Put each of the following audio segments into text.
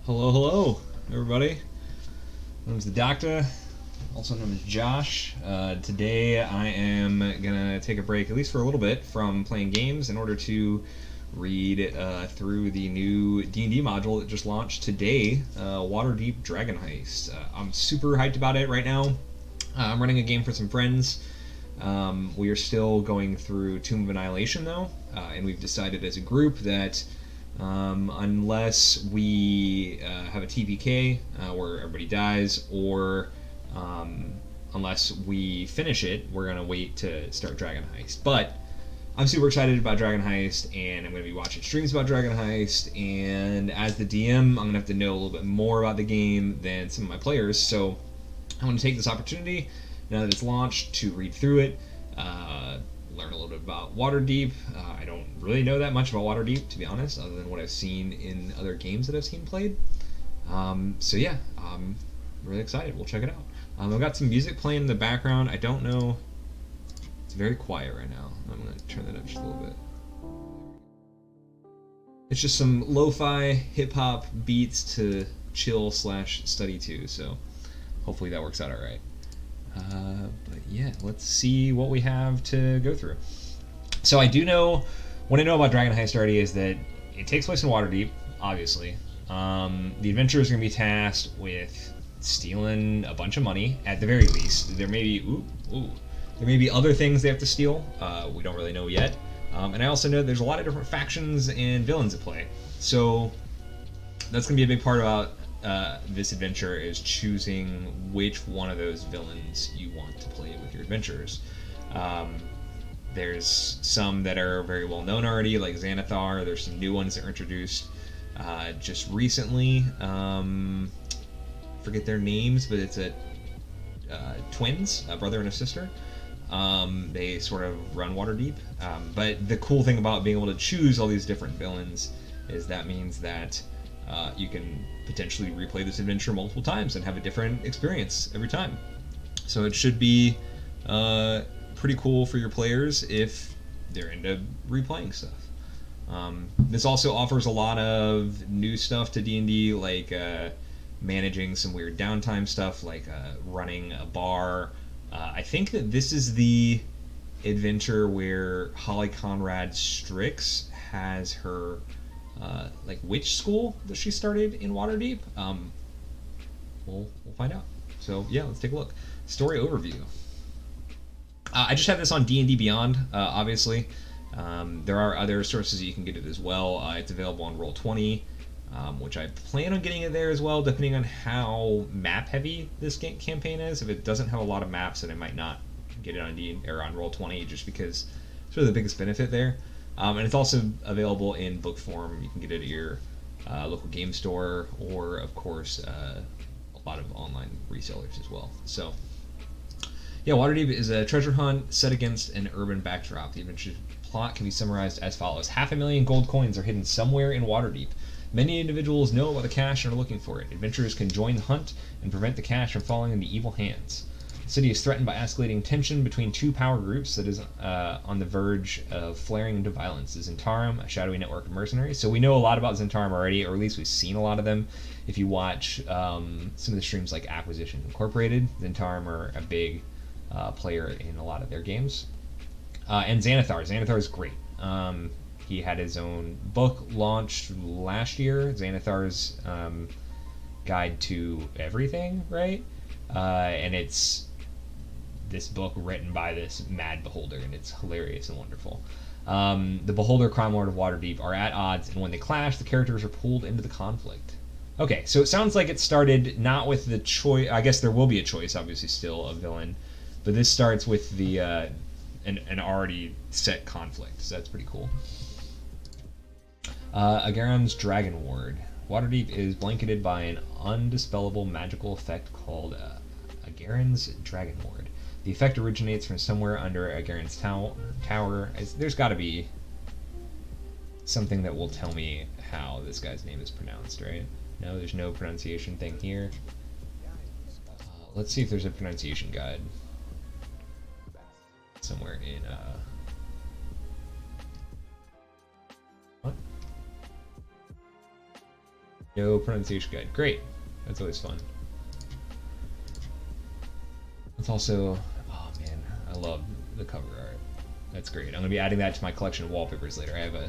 Hello, hello, everybody. My name's the Doctor, also known as Josh. Today I am gonna take a break, at least for a little bit, from playing games in order to read through the new D&D module that just launched today, D&D Dragon Heist. I'm super hyped about it right now. I'm running a game for some friends. We are still going through Tomb of Annihilation, though, and we've decided as a group that unless we have a TPK where everybody dies, or unless we finish it, we're going to wait to start Dragon Heist. But I'm super excited about Dragon Heist, and I'm going to be watching streams about Dragon Heist, and as the DM, I'm going to have to know a little bit more about the game than some of my players, so I want to take this opportunity, now that it's launched, to read through it, learn a little bit about Waterdeep. I don't really know that much about Waterdeep, to be honest, other than what I've seen in other games that I've seen played. So yeah, I'm really excited. We'll check it out. I've got some music playing in the background. I don't know. It's very quiet right now. I'm going to turn that up just a little bit. It's just some lo-fi hip-hop beats to chill/study to, so hopefully that works out all right. But yeah, let's see what we have to go through. So I do know, what I know about Dragon Heist already is that it takes place in Waterdeep, obviously. The adventurers are going to be tasked with stealing a bunch of money, at the very least. There may be, there may be other things they have to steal. We don't really know yet. And I also know there's a lot of different factions and villains at play. So that's going to be a big part about this adventure, is choosing which one of those villains you want to play with your adventurers. There's some that are very well known already, like Xanathar. There's some new ones that were introduced just recently. Forget their names, but it's twins, a brother and a sister. They sort of run Waterdeep. But the cool thing about being able to choose all these different villains is that means that you can potentially replay this adventure multiple times and have a different experience every time. So it should be pretty cool for your players if they're into replaying stuff. This also offers a lot of new stuff to D&D, like managing some weird downtime stuff, like running a bar. I think that this is the adventure where Holly Conrad Strix has her like witch school that she started in Waterdeep. We'll find out. So yeah, let's take a look. Story overview. I just have this on D&D Beyond, obviously. There are other sources that you can get it as well. It's available on Roll20, which I plan on getting it there as well, depending on how map heavy this campaign is. If it doesn't have a lot of maps, then I might not get it on on Roll20, just because it's really the biggest benefit there. And it's also available in book form. You can get it at your local game store, or of course a lot of online resellers as well. So yeah, Waterdeep is a treasure hunt set against an urban backdrop. The adventure plot can be summarized as follows. 500,000 gold coins are hidden somewhere in Waterdeep. Many individuals know about the cache and are looking for it. Adventurers can join the hunt and prevent the cache from falling into evil hands. The city is threatened by escalating tension between two power groups that is on the verge of flaring into violence. The Zentarum, a shadowy network of mercenaries. So we know a lot about Zentarum already, or at least we've seen a lot of them. If you watch some of the streams like Acquisition Incorporated, Zentarum are a big player in a lot of their games. And Xanathar. Xanathar is great. He had his own book launched last year, Xanathar's Guide to Everything, right? And it's this book written by this mad beholder, and it's hilarious and wonderful. The beholder, crime lord of Waterdeep, are at odds, and when they clash, the characters are pulled into the conflict. Okay, so it sounds like it started not with the choice. I guess there will be a choice, obviously, still, of villain, but this starts with the an already set conflict, so that's pretty cool. Agaram's Dragon Ward. Waterdeep is blanketed by an undispellable magical effect called Agaren's Dragon Ward. The effect originates from somewhere under Agaren's tower. There's got to be something that will tell me how this guy's name is pronounced, right? No, there's no pronunciation thing here. Let's see if there's a pronunciation guide somewhere in what? No pronunciation guide. Great. That's always fun. It's also, oh man, I love the cover art. That's great. I'm going to be adding that to my collection of wallpapers later. I have a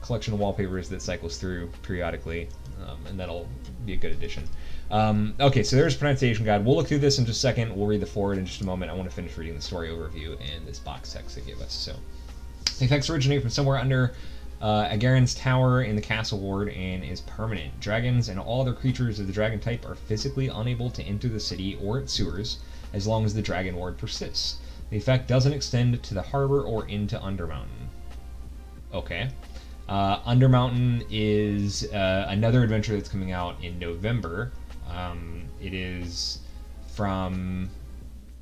collection of wallpapers that cycles through periodically, and that'll be a good addition. Okay, so there's pronunciation guide. We'll look through this in just a second. We'll read the forward in just a moment. I want to finish reading the story overview and this box text they gave us. So, the effects originate from somewhere under Agaron's tower in the castle ward and is permanent. Dragons and all other creatures of the dragon type are physically unable to enter the city or its sewers as long as the dragon ward persists. The effect doesn't extend to the harbor or into Undermountain. Okay. Undermountain is another adventure that's coming out in November. It is from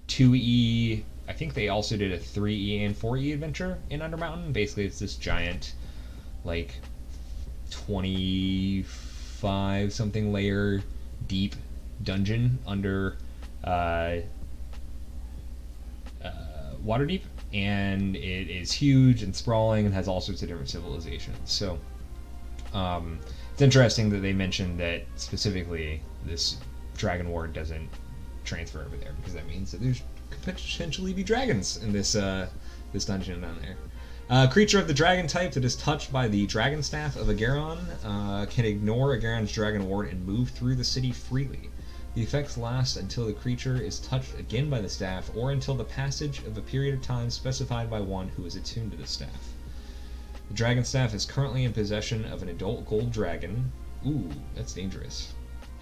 2E. I think they also did a 3E and 4E adventure in Undermountain. Basically, it's this giant, like, 25 something layer deep dungeon under Waterdeep, and it is huge and sprawling and has all sorts of different civilizations. So it's interesting that they mentioned that specifically this dragon ward doesn't transfer over there, because that means that there's could potentially be dragons in this this dungeon down there. Creature of the dragon type that is touched by the dragon staff of Agaron can ignore Agaron's dragon ward and move through the city freely. The effects last until the creature is touched again by the staff, or until the passage of a period of time specified by one who is attuned to the staff. The dragon staff is currently in possession of an adult gold dragon, ooh, that's dangerous,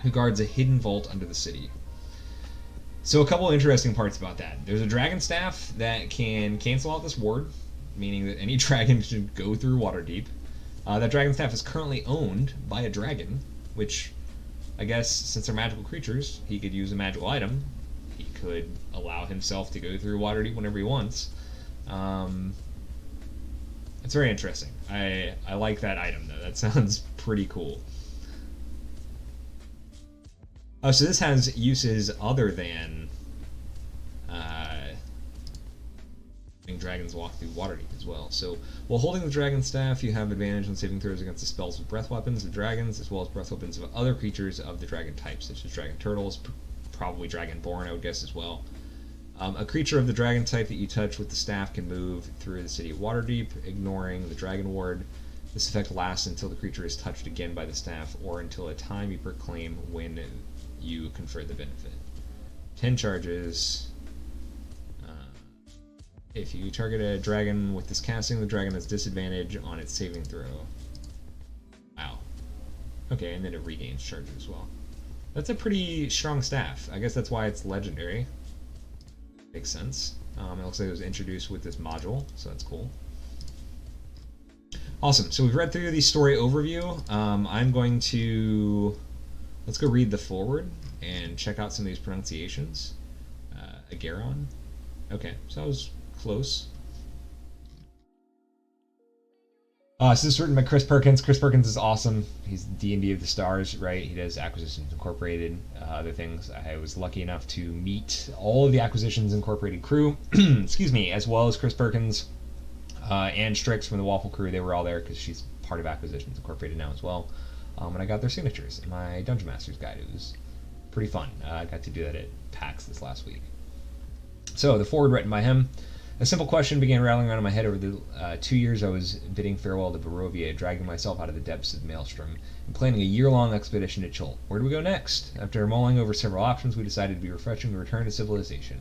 who guards a hidden vault under the city. So a couple interesting parts about that. There's a dragon staff that can cancel out this ward, meaning that any dragon should go through Waterdeep. That dragon staff is currently owned by a dragon, which, I guess, since they're magical creatures, he could use a magical item. He could allow himself to go through Waterdeep whenever he wants. It's very interesting. I like that item, though. That sounds pretty cool. Oh, so this has uses other than having dragons walk through Waterdeep as well. So, while holding the dragon staff, you have advantage on saving throws against the spells of breath weapons of dragons, as well as breath weapons of other creatures of the dragon type, such as dragon turtles, probably dragonborn, I would guess, as well. A creature of the dragon type that you touch with the staff can move through the city of Waterdeep, ignoring the dragon ward. This effect lasts until the creature is touched again by the staff, or until a time you proclaim when you confer the benefit. 10 charges. If you target a dragon with this casting, the dragon has disadvantage on its saving throw. Wow. Okay, and then it regains charges as well. That's a pretty strong staff. I guess that's why it's legendary. Makes sense. It looks like it was introduced with this module, so that's cool. Awesome. So we've read through the story overview. I'm going to... Let's go read the forward and check out some of these pronunciations. Agaron. Okay, so that was close. So this is written by Chris Perkins. Chris Perkins is awesome. He's D&D of the Stars, right? He does Acquisitions Incorporated, other things. I was lucky enough to meet all of the Acquisitions Incorporated crew, excuse me, as well as Chris Perkins and Strix from the Waffle crew. They were all there because she's part of Acquisitions Incorporated now as well. And I got their signatures in my Dungeon Master's guide. It was pretty fun. I got to do that at PAX this last week. So the forward written by him. A simple question began rattling around in my head over the 2 years I was bidding farewell to Barovia, dragging myself out of the depths of Maelstrom, and planning a year-long expedition to Chult. Where do we go next? After mulling over several options, we decided it would be refreshing to return to civilization.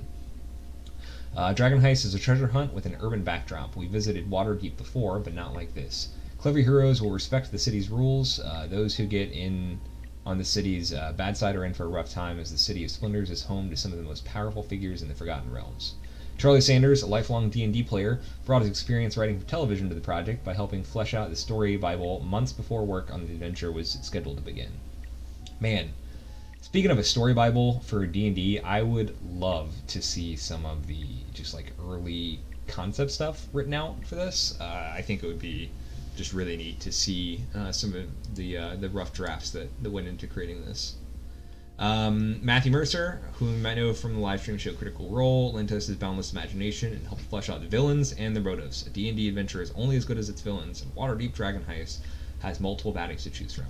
Dragon Heist is a treasure hunt with an urban backdrop. We visited Waterdeep before, but not like this. Clever heroes will respect the city's rules. Those who get in on the city's bad side are in for a rough time, as the City of Splendors is home to some of the most powerful figures in the Forgotten Realms. Charlie Sanders, a lifelong D&D player, brought his experience writing for television to the project by helping flesh out the story Bible months before work on the adventure was scheduled to begin. Man, speaking of a story Bible for D&D, I would love to see some of the just like early concept stuff written out for this. I think it would be just really neat to see some of the rough drafts that went into creating this. Matthew Mercer, whom you might know from the live stream show Critical Role, lent us his boundless imagination and helped flesh out the villains and the motives. A D&D adventure is only as good as its villains, and Waterdeep Dragon Heist has multiple baddies to choose from.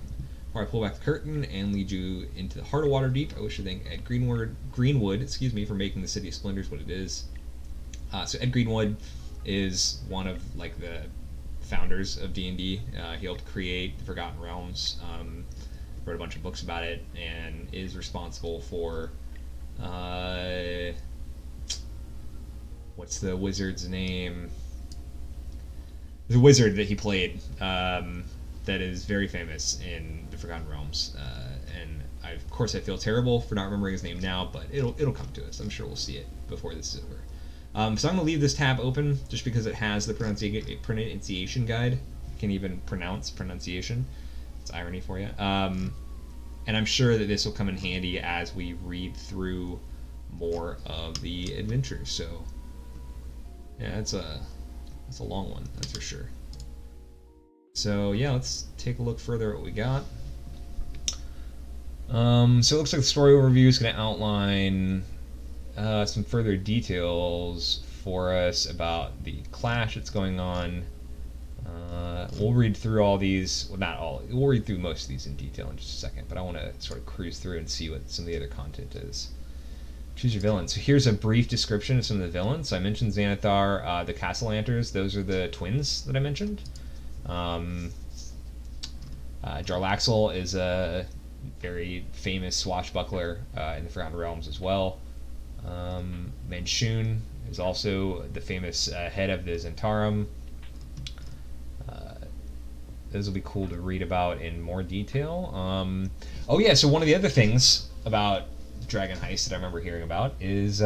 before I pull back the curtain and lead you into the heart of Waterdeep, I wish to thank Ed Greenwood, for making the City of Splendors what it is. So Ed Greenwood is one of like the founders of D&D. He helped create the Forgotten Realms, wrote a bunch of books about it, and is responsible for what's the wizard's name? The wizard that he played, that is very famous in the Forgotten Realms, and of course I feel terrible for not remembering his name now, but it'll come to us. I'm sure we'll see it before this is over. So I'm going to leave this tab open just because it has the pronunciation guide. I can't even pronounce pronunciation. It's irony for you. And I'm sure that this will come in handy as we read through more of the adventures. So yeah, it's a long one, that's for sure. So yeah, let's take a look further at what we got. So it looks like the story overview is going to outline some further details for us about the clash that's going on. We'll read through all these, well, not all, we'll read through most of these in detail in just a second, but I want to sort of cruise through and see what some of the other content is. Choose your villain. So here's a brief description of some of the villains. So I mentioned Xanathar, the Castellanters, those are the twins that I mentioned. Jarlaxle is a very famous swashbuckler in the Forgotten Realms as well. Manchun is also the famous head of the Zentarum. Those will be cool to read about in more detail. Oh yeah, so one of the other things about Dragon Heist that I remember hearing about is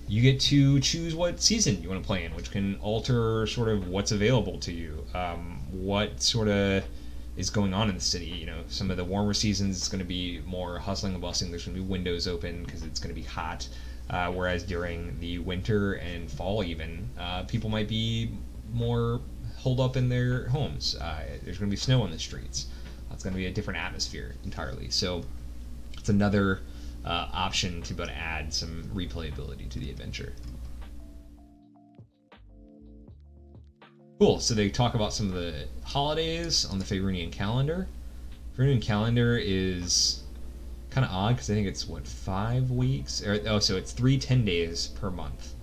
you get to choose what season you want to play in, which can alter sort of what's available to you, what sort of is going on in the city. You know, some of the warmer seasons it's going to be more hustling and bustling. There's going to be windows open because it's going to be hot, whereas during the winter and fall even, people might be more holed up in their homes. There's going to be snow on the streets. It's going to be a different atmosphere entirely. So it's another option to be able to add some replayability to the adventure. Cool, so they talk about some of the holidays on the Faerunian calendar. Faerunian calendar is kind of odd because I think it's, 5 weeks? So it's 3 10 days per month.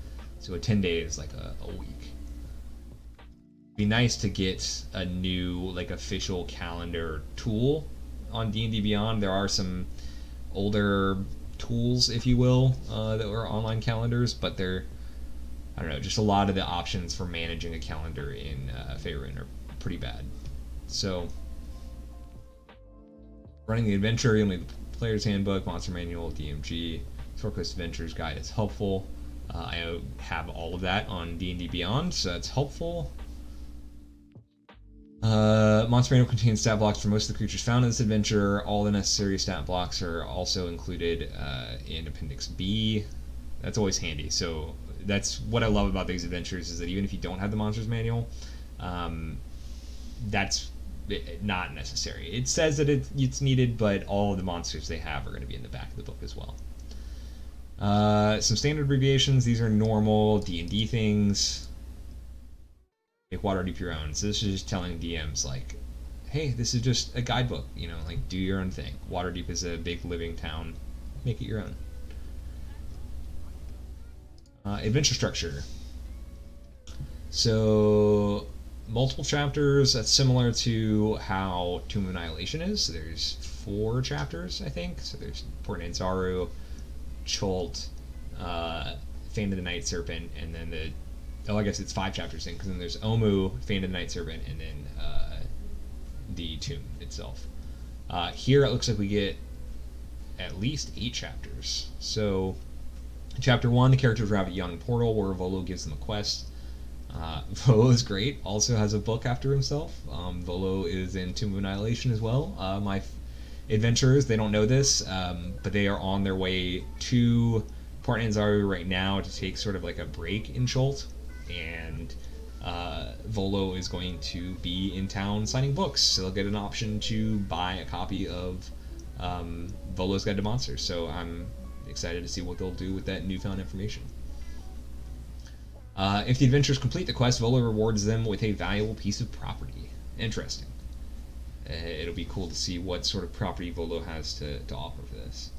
So a 10 day is like a week. Be nice to get a new like official calendar tool on D&D Beyond. There are some older tools, if you will, that were online calendars, but they're, I don't know, just a lot of the options for managing a calendar in Faerun are pretty bad. So, running the adventure, you'll need the player's handbook, monster manual, DMG, Short Quest Adventures guide is helpful. I have all of that on D&D Beyond, so that's helpful. Monster Manual contains stat blocks for most of the creatures found in this adventure. All the necessary stat blocks are also included in Appendix B. That's always handy. So that's what I love about these adventures, is that even if you don't have the Monsters Manual, that's not necessary. It says that it's needed, but all of the monsters they have are going to be in the back of the book as well. Some standard abbreviations. These are normal D&D things. Make Waterdeep your own. So this is just telling DMs like, hey, this is just a guidebook, you know, like do your own thing. Waterdeep is a big living town. Make it your own. Adventure structure. So multiple chapters. That's similar to how Tomb of Annihilation is. So there's 4 chapters, I think. So there's Port Anzaru, Chult, Fane of the Night Serpent, and then I guess it's 5 chapters in, because then there's Omu, Fane of the Night Serpent, and then the tomb itself. Here it looks like we get at least 8 chapters. So, chapter 1, the characters arrive at Young Portal, where Volo gives them a quest. Volo is great, also has a book after himself. Volo is in Tomb of Annihilation as well. My adventurers, they don't know this, but they are on their way to Port Anzaru right now to take sort of like a break in Chult. And Volo is going to be in town signing books, so they'll get an option to buy a copy of Volo's Guide to Monsters. So I'm excited to see what they'll do with that newfound information. If the adventurers complete the quest, Volo rewards them with a valuable piece of property. Interesting. It'll be cool to see what sort of property Volo has to offer for this.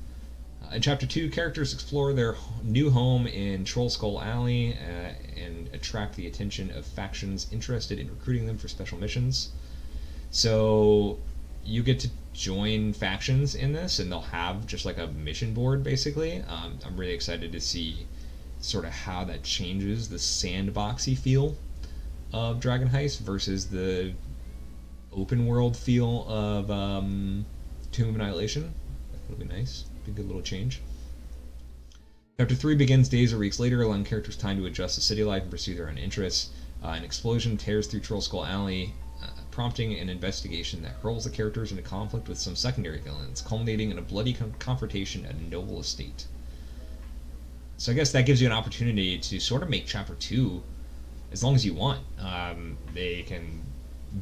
In Chapter 2, characters explore their new home in Troll Skull Alley and attract the attention of factions interested in recruiting them for special missions. So you get to join factions in this, and they'll have just like a mission board, basically. I'm really excited to see sort of how that changes the sandboxy feel of Dragon Heist versus the open world feel of Tomb of Annihilation. That'll be nice. Be a good little change. Chapter 3 begins days or weeks later, allowing characters time to adjust to city life and pursue their own interests. An explosion tears through Troll Skull Alley, prompting an investigation that hurls the characters into conflict with some secondary villains, culminating in a bloody confrontation at a noble estate. So I guess that gives you an opportunity to sort of make Chapter 2 as long as you want. They can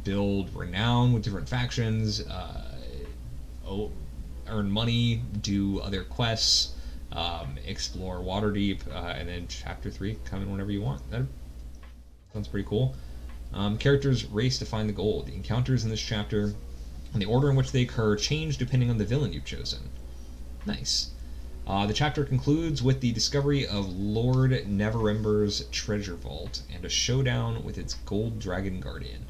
build renown with different factions, earn money, do other quests, explore Waterdeep, and then Chapter 3 come in whenever you want. That sounds pretty cool. Characters race to find the gold. The encounters in this chapter and the order in which they occur change depending on the villain you've chosen. Nice. The chapter concludes with the discovery of Lord Neverember's treasure vault and a showdown with its gold dragon guardian.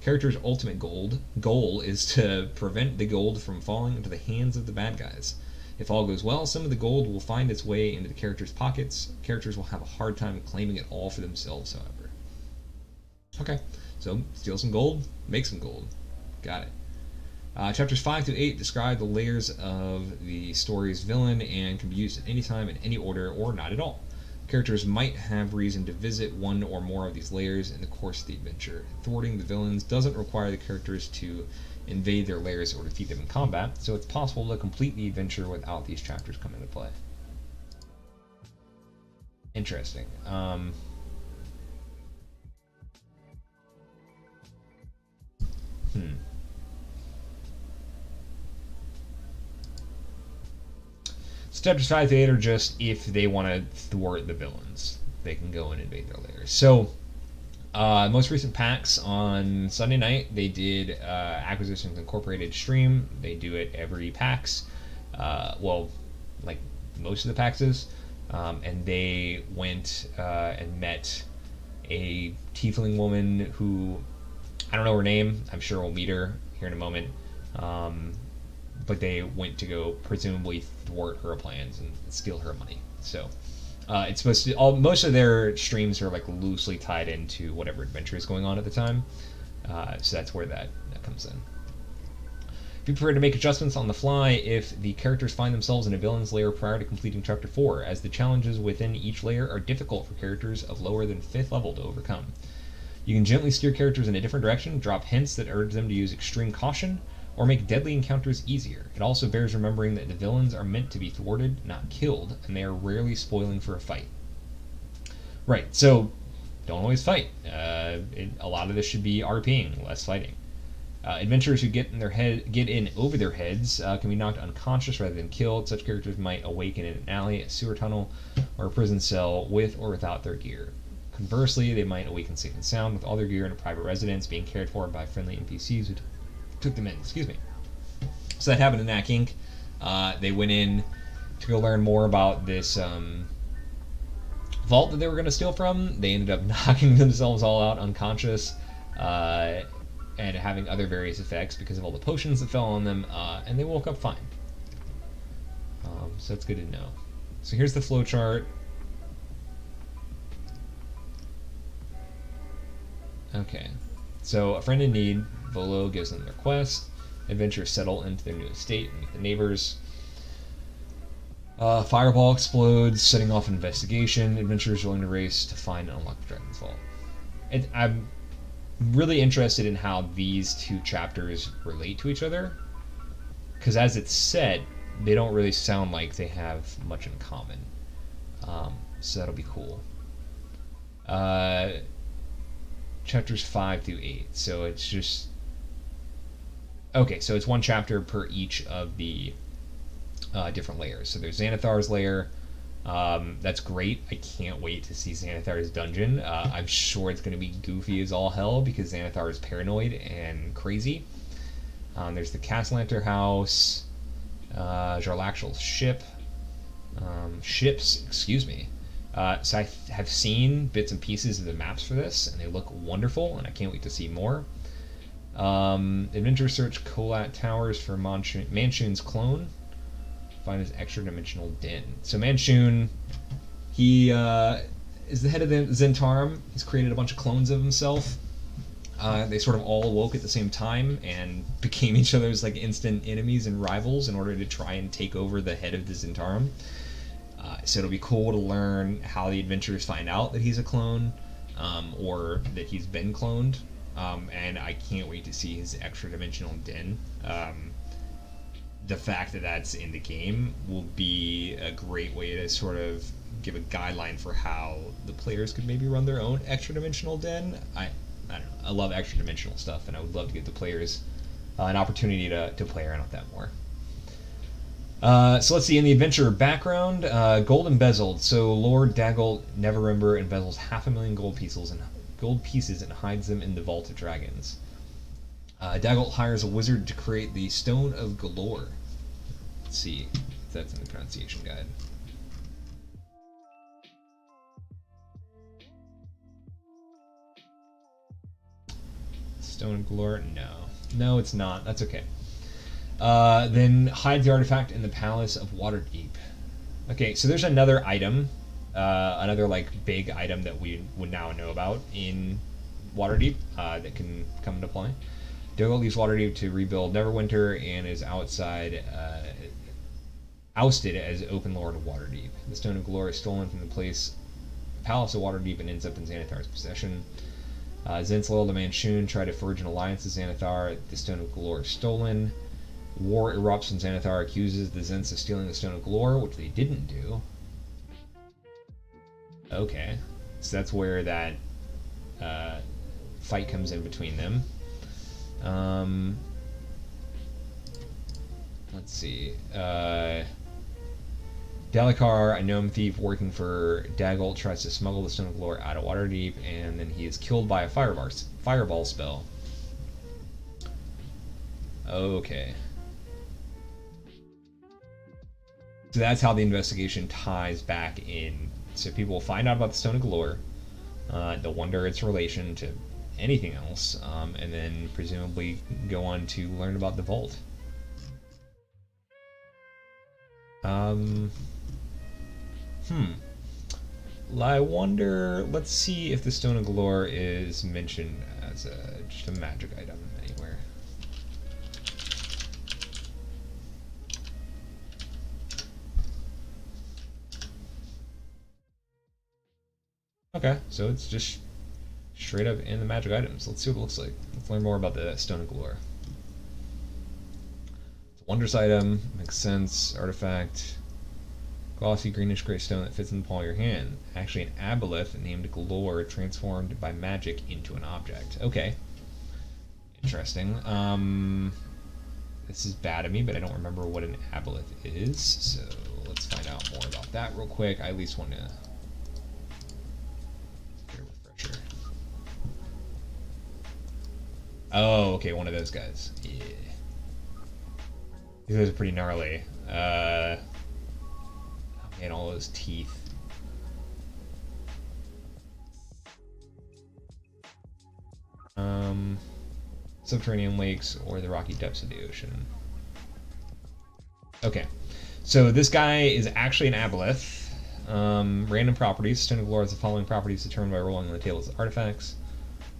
Character's ultimate goal is to prevent the gold from falling into the hands of the bad guys. If all goes well, some of the gold will find its way into the character's pockets. Characters will have a hard time claiming it all for themselves, however. Okay, so steal some gold, make some gold. Got it. Chapters 5 through 8 describe the layers of the story's villain and can be used at any time in any order or not at all. Characters might have reason to visit one or more of these layers in the course of the adventure. Thwarting the villains doesn't require the characters to invade their lairs or defeat them in combat, so it's possible to complete the adventure without these chapters coming into play. Interesting. So chapters 5 to 8 are just if they want to thwart the villains, they can go and invade their lairs. So, most recent packs on Sunday night, they did Acquisitions Incorporated stream. They do it every PAX. Well, like most of the PAXs. And they went and met a tiefling woman who, I don't know her name. I'm sure we'll meet her here in a moment. But they went to go presumably thwart her plans and steal her money. So it's supposed to most of their streams are like loosely tied into whatever adventure is going on at the time. So that's where that comes in. Be prepared to make adjustments on the fly if the characters find themselves in a villain's lair prior to completing Chapter 4, as the challenges within each lair are difficult for characters of lower than 5th level to overcome. You can gently steer characters in a different direction, drop hints that urge them to use extreme caution, or make deadly encounters easier. It also bears remembering that the villains are meant to be thwarted, not killed, and they are rarely spoiling for a fight. Right, so don't always fight. A lot of this should be RPing, less fighting. Adventurers who get in over their heads can be knocked unconscious rather than killed. Such characters might awaken in an alley, a sewer tunnel, or a prison cell with or without their gear. Conversely, they might awaken safe and sound with all their gear in a private residence, being cared for by friendly NPCs who took them in. Excuse me. So that happened in Knack Inc. They went in to go learn more about this vault that they were going to steal from. They ended up knocking themselves all out unconscious and having other various effects because of all the potions that fell on them, and they woke up fine. So that's good to know. So here's the flowchart. Okay, so a friend in need, Volo gives them their quest. Adventurers settle into their new estate and meet the neighbors. Fireball explodes, setting off an investigation. Adventurers willing to race to find and unlock the Dragon's Vault. I'm really interested in how these two chapters relate to each other, because as it's said, they don't really sound like they have much in common. So that'll be cool. Chapters 5 through 8. So it's just... Okay, so it's one chapter per each of the different layers. So there's Xanathar's lair. That's great. I can't wait to see Xanathar's dungeon. I'm sure it's going to be goofy as all hell because Xanathar is paranoid and crazy. There's the Caslanter house, Jarlaxle's ship, ships, excuse me. So I have seen bits and pieces of the maps for this, and they look wonderful, and I can't wait to see more. Adventure search Kolat Towers for Manchun's clone. Find his extra-dimensional den. So Manchun, he is the head of the Zentarum. He's created a bunch of clones of himself. They sort of all awoke at the same time and became each other's like instant enemies and rivals in order to try and take over the head of the Zentarum. So it'll be cool to learn how the adventurers find out that he's a clone, or that he's been cloned. And I can't wait to see his extra-dimensional den. The fact that that's in the game will be a great way to sort of give a guideline for how the players could maybe run their own extra-dimensional den. I don't know. I love extra-dimensional stuff, and I would love to give the players an opportunity to play around with that more. So let's see, in the adventure background, gold embezzled. So Lord Dagult Neverember embezzles 500,000 gold pieces and hides them in the Vault of Dragons. Dagult hires a wizard to create the Stone of Galore. Let's see if that's in the pronunciation guide. Stone of Galore? No, it's not. That's okay. Then hide the artifact in the Palace of Waterdeep. Okay, so there's another item, another like big item that we would now know about in Waterdeep that can come into play. Dagult leaves Waterdeep to rebuild Neverwinter and is ousted as Open Lord of Waterdeep. The Stone of Galore is stolen from the Palace of Waterdeep and ends up in Xanathar's possession. Zent's loyal to Manchun try to forge an alliance with Xanathar. The Stone of Galore is stolen. War erupts when Xanathar accuses the Zents of stealing the Stone of Galore, which they didn't do. Okay, so that's where that fight comes in between them. Let's see. Dalekar, a gnome thief working for Dagult, tries to smuggle the Stone of Galore out of Waterdeep, and then he is killed by a fireball spell. Okay. So that's how the investigation ties back in. So people will find out about the Stone of Galore, they'll wonder its relation to anything else, and then presumably go on to learn about the vault. I wonder, let's see if the Stone of Galore is mentioned as just a magic item anywhere. Okay, so it's just straight up in the magic items. Let's see what it looks like. Let's learn more about the Stone of Galore. It's a wondrous item, makes sense, artifact. Glossy greenish gray stone that fits in the palm of your hand. Actually an aboleth named Galore transformed by magic into an object. Okay. Interesting. This is bad of me, but I don't remember what an aboleth is, so let's find out more about that real quick. I at least want to get a refresher. Oh, okay, one of those guys. Yeah. These guys are pretty gnarly. And all those teeth. Subterranean lakes or the rocky depths of the ocean. Okay, so this guy is actually an aboleth. Random properties. Stone of Galore has the following properties determined by rolling on the tables of artifacts.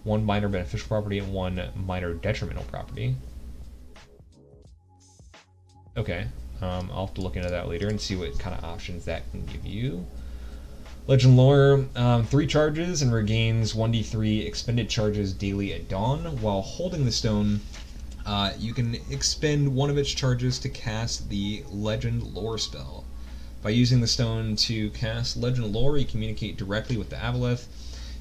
One minor beneficial property and one minor detrimental property. Okay. I'll have to look into that later and see what kind of options that can give you. Legend lore, 3 charges and regains 1d3 expended charges daily at dawn. While holding the stone, you can expend one of its charges to cast the Legend lore spell. By using the stone to cast Legend lore, you communicate directly with the aboleth,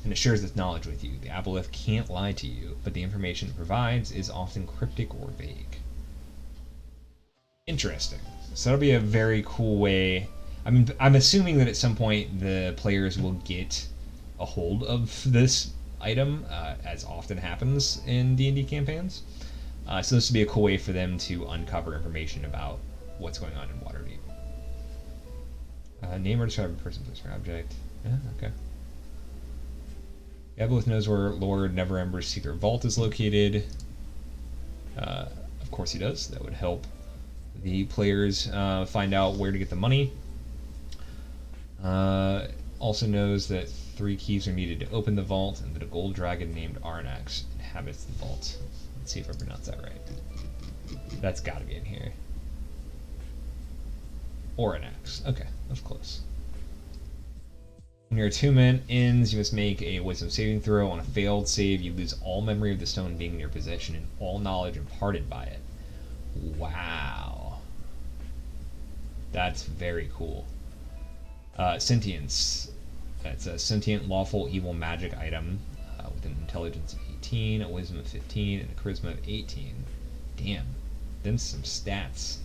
and it shares its knowledge with you. The aboleth can't lie to you, but the information it provides is often cryptic or vague. Interesting. So that'll be a very cool way. I mean, I'm assuming that at some point the players will get a hold of this item, as often happens in D&D campaigns. So this would be a cool way for them to uncover information about what's going on in Waterdeep. Name or describe a person, place, or object. Yeah, okay. Aboleth knows where Lord Neverember's secret vault is located. Of course he does. That would help the players find out where to get the money. Also knows that 3 keys are needed to open the vault, and that a gold dragon named Arnax inhabits the vault. Let's see if I pronounce that right. That's got to be in here. Oranax. Okay, that's close. When your attunement ends, you must make a wisdom saving throw. On a failed save, you lose all memory of the stone being in your possession and all knowledge imparted by it. Wow. That's very cool. Sentience. That's a sentient, lawful, evil magic item with an intelligence of 18, a wisdom of 15, and a charisma of 18. Damn. Then some stats.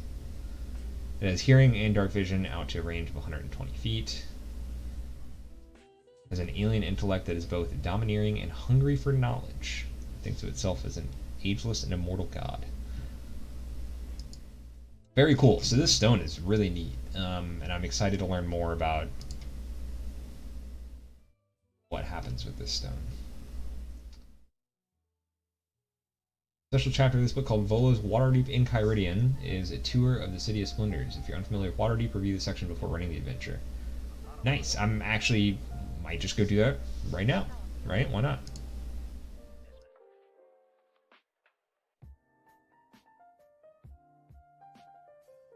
It has hearing and dark vision out to a range of 120 feet. It has an alien intellect that is both domineering and hungry for knowledge. It thinks of itself as an ageless and immortal god. Very cool. So this stone is really neat, and I'm excited to learn more about what happens with this stone. Special chapter of this book called Volo's Waterdeep in Kyridian is a tour of the City of Splendors. If you're unfamiliar with Waterdeep, review the section before running the adventure. Nice. I'm actually might just go do that right now. Right? Why not?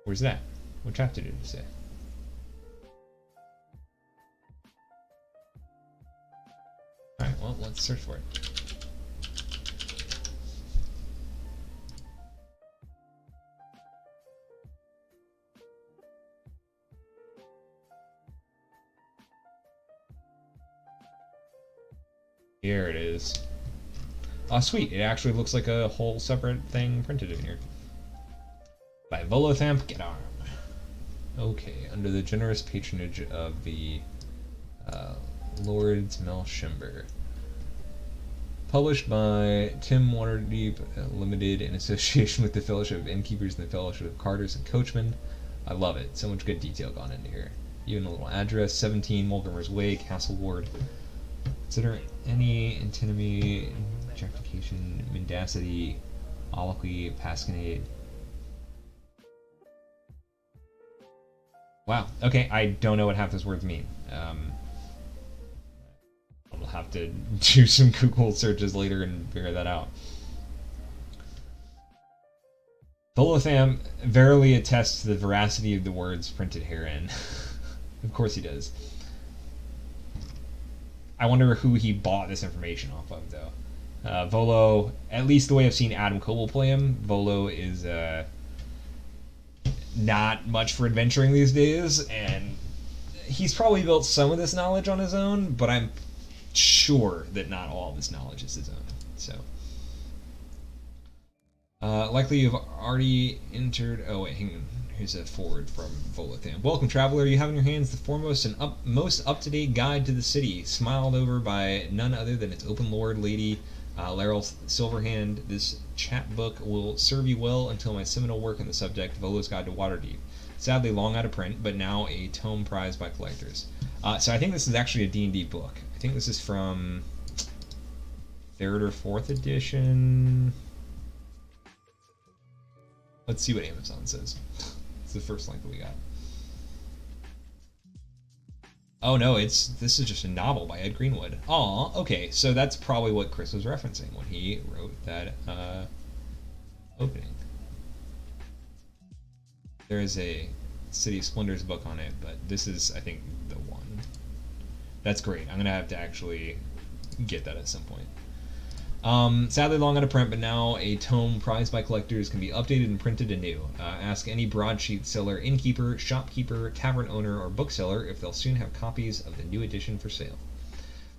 Where's that? What chapter did it say? Alright, well, let's search for it. Here it is. Oh, sweet. It actually looks like a whole separate thing printed in here. By Volothamp Gedarm. Okay, under the generous patronage of the Lords Melshimber. Published by Tim Waterdeep Limited in association with the Fellowship of Innkeepers and the Fellowship of Carters and Coachmen. I love it. So much good detail gone into here. Even a little address, 17 Mulgrimmer's Way, Castle Ward. Consider any antinomy, objectification, mendacity, obloquy, pasquinade. Wow. Okay, I don't know what half those words mean. I'll have to do some Google searches later and figure that out. Volotham verily attests to the veracity of the words printed herein. Of course he does. I wonder who he bought this information off of, though. Volo, at least the way I've seen Adam Coble play him, Volo is not much for adventuring these days, and he's probably built some of this knowledge on his own, but I'm sure that not all of this knowledge is his own. So, likely you've already entered. Oh wait, hang on. Here's a forward from Volotham. Welcome, traveler. You have in your hands the foremost and most up-to-date guide to the city, smiled over by none other than its open lord lady, Lair Silverhand. This chapbook will serve you well until my seminal work on the subject, Volo's Guide to Waterdeep. Sadly, long out of print, but now a tome prized by collectors. So I think this is actually a D&D book. I think this is from 3rd or 4th edition. Let's see what Amazon says. It's the first link that we got. Oh no, this is just a novel by Ed Greenwood. Aw, okay, so that's probably what Chris was referencing when he wrote that opening. There is a City of Splendors book on it, but this is, I think, the one. That's great. I'm gonna have to actually get that at some point. Sadly long out of print, but now a tome prized by collectors can be updated and printed anew. Ask any broadsheet seller, innkeeper, shopkeeper, tavern owner, or bookseller if they'll soon have copies of the new edition for sale.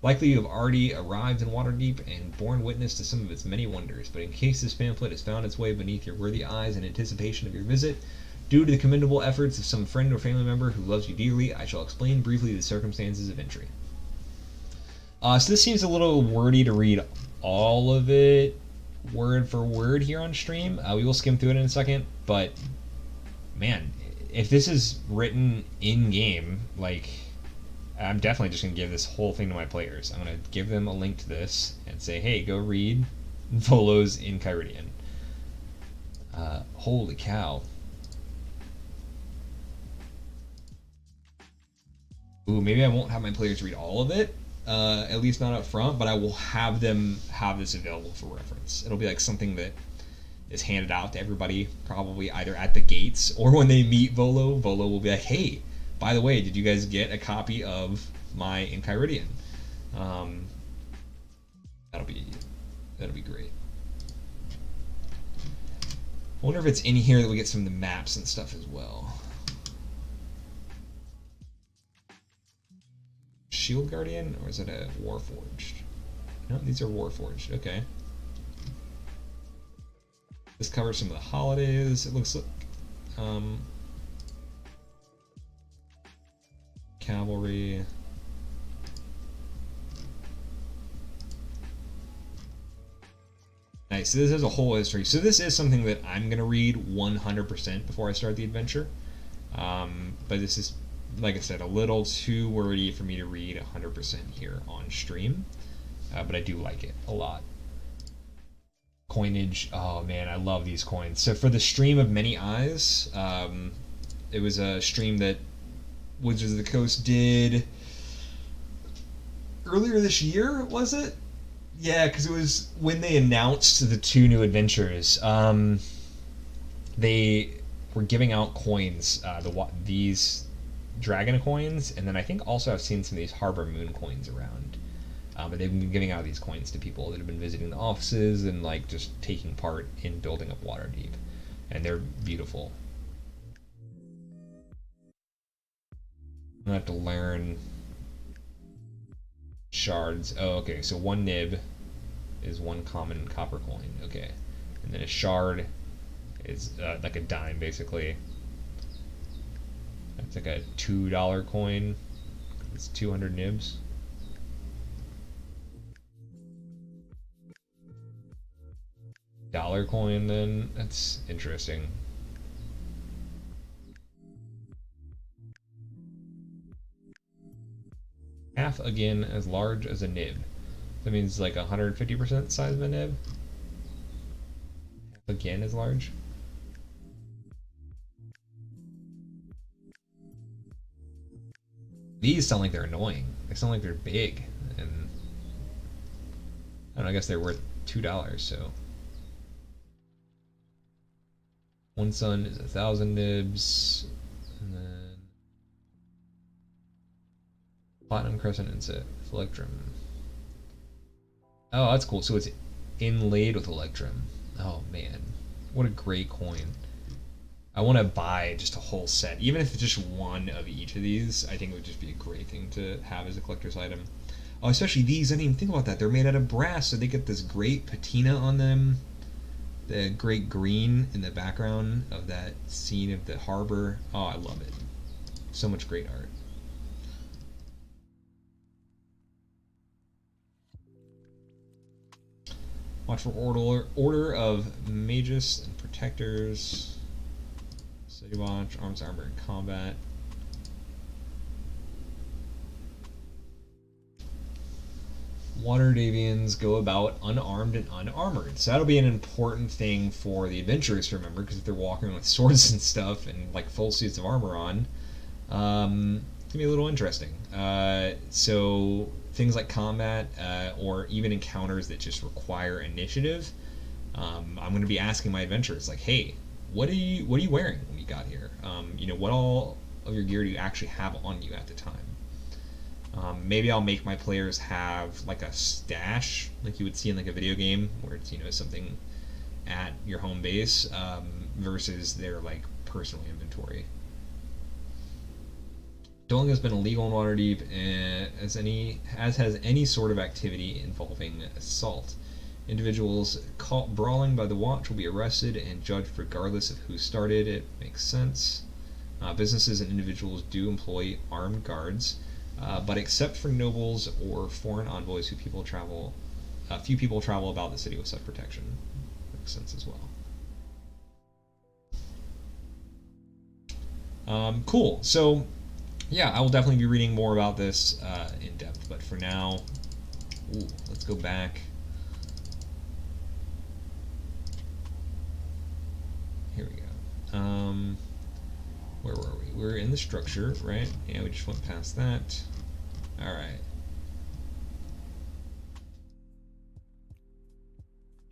Likely you have already arrived in Waterdeep and borne witness to some of its many wonders, but in case this pamphlet has found its way beneath your worthy eyes in anticipation of your visit, due to the commendable efforts of some friend or family member who loves you dearly, I shall explain briefly the circumstances of entry. So this seems a little wordy to read all of it word for word here on stream. We will skim through it in a second, but man, if this is written in game, like, I'm definitely just gonna give this whole thing to my players. I'm gonna give them a link to this and say, hey, go read Volo's Enchiridion. Holy cow. Ooh, maybe I won't have my players read all of it, at least not up front, but I will have them have this available for reference. It'll be like something that is handed out to everybody, probably either at the gates or when they meet Volo. Volo will be like, hey, by the way, did you guys get a copy of my Enchiridion? That'll be great. I wonder if it's in here that we get some of the maps and stuff as well. Shield Guardian, or is it a Warforged? No, these are Warforged. Okay. This covers some of the holidays. It looks like cavalry. Nice. So this is a whole history. So this is something that I'm gonna read 100% before I start the adventure. But this is, like I said, a little too wordy for me to read 100% here on stream. But I do like it a lot. Coinage. Oh man, I love these coins. So for the stream of Many Eyes, it was a stream that Wizards of the Coast did earlier this year, was it? Yeah, because it was when they announced the 2 new adventures. They were giving out coins, these Dragon coins, and then I think also I've seen some of these Harbor Moon coins around. But they've been giving out these coins to people that have been visiting the offices and like just taking part in building up Waterdeep, and they're beautiful. I'm gonna have to learn shards. Oh, okay. So 1 nib is 1 common copper coin. Okay, and then a shard is like a dime, basically. That's like a $2 coin. It's 200 nibs. Dollar coin, then. That's interesting. Half again as large as a nib. That means like 150% size of a nib. Half again as large. These sound like they're annoying. They sound like they're big, and I don't know, I guess they're worth $2, so. 1 sun is 1,000 nibs, and then platinum crescent inset, electrum. Oh, that's cool. So it's inlaid with electrum. Oh man, what a great coin! I want to buy just a whole set, even if it's just 1 of each of these. I think it would just be a great thing to have as a collector's item. Oh, especially these. I didn't even think about that. They're made out of brass, so they get this great patina on them. The great green in the background of that scene of the harbor. Oh, I love it. So much great art. Watch for order of magus and protectors. City watch, arms, armor, and combat. Waterdevians go about unarmed and unarmored. So that'll be an important thing for the adventurers to remember, because if they're walking with swords and stuff and like full suits of armor on, it's gonna be a little interesting. So things like combat or even encounters that just require initiative, I'm gonna be asking my adventurers like, hey, what are you wearing when you got here? You know, what all of your gear do you actually have on you at the time? Maybe I'll make my players have like a stash, like you would see in like a video game, where it's, you know, something at your home base versus their like personal inventory. Dueling has been illegal in Waterdeep as has any sort of activity involving assault. Individuals caught brawling by the watch will be arrested and judged regardless of who started it. Makes sense. Businesses and individuals do employ armed guards. But except for nobles or foreign envoys, few people travel about the city with such protection. makes sense as well. Cool. So, yeah, I will definitely be reading more about this in depth. But for now, let's go back. Here we go. Where were we? We're in the structure, right? Yeah, we just went past that. All right.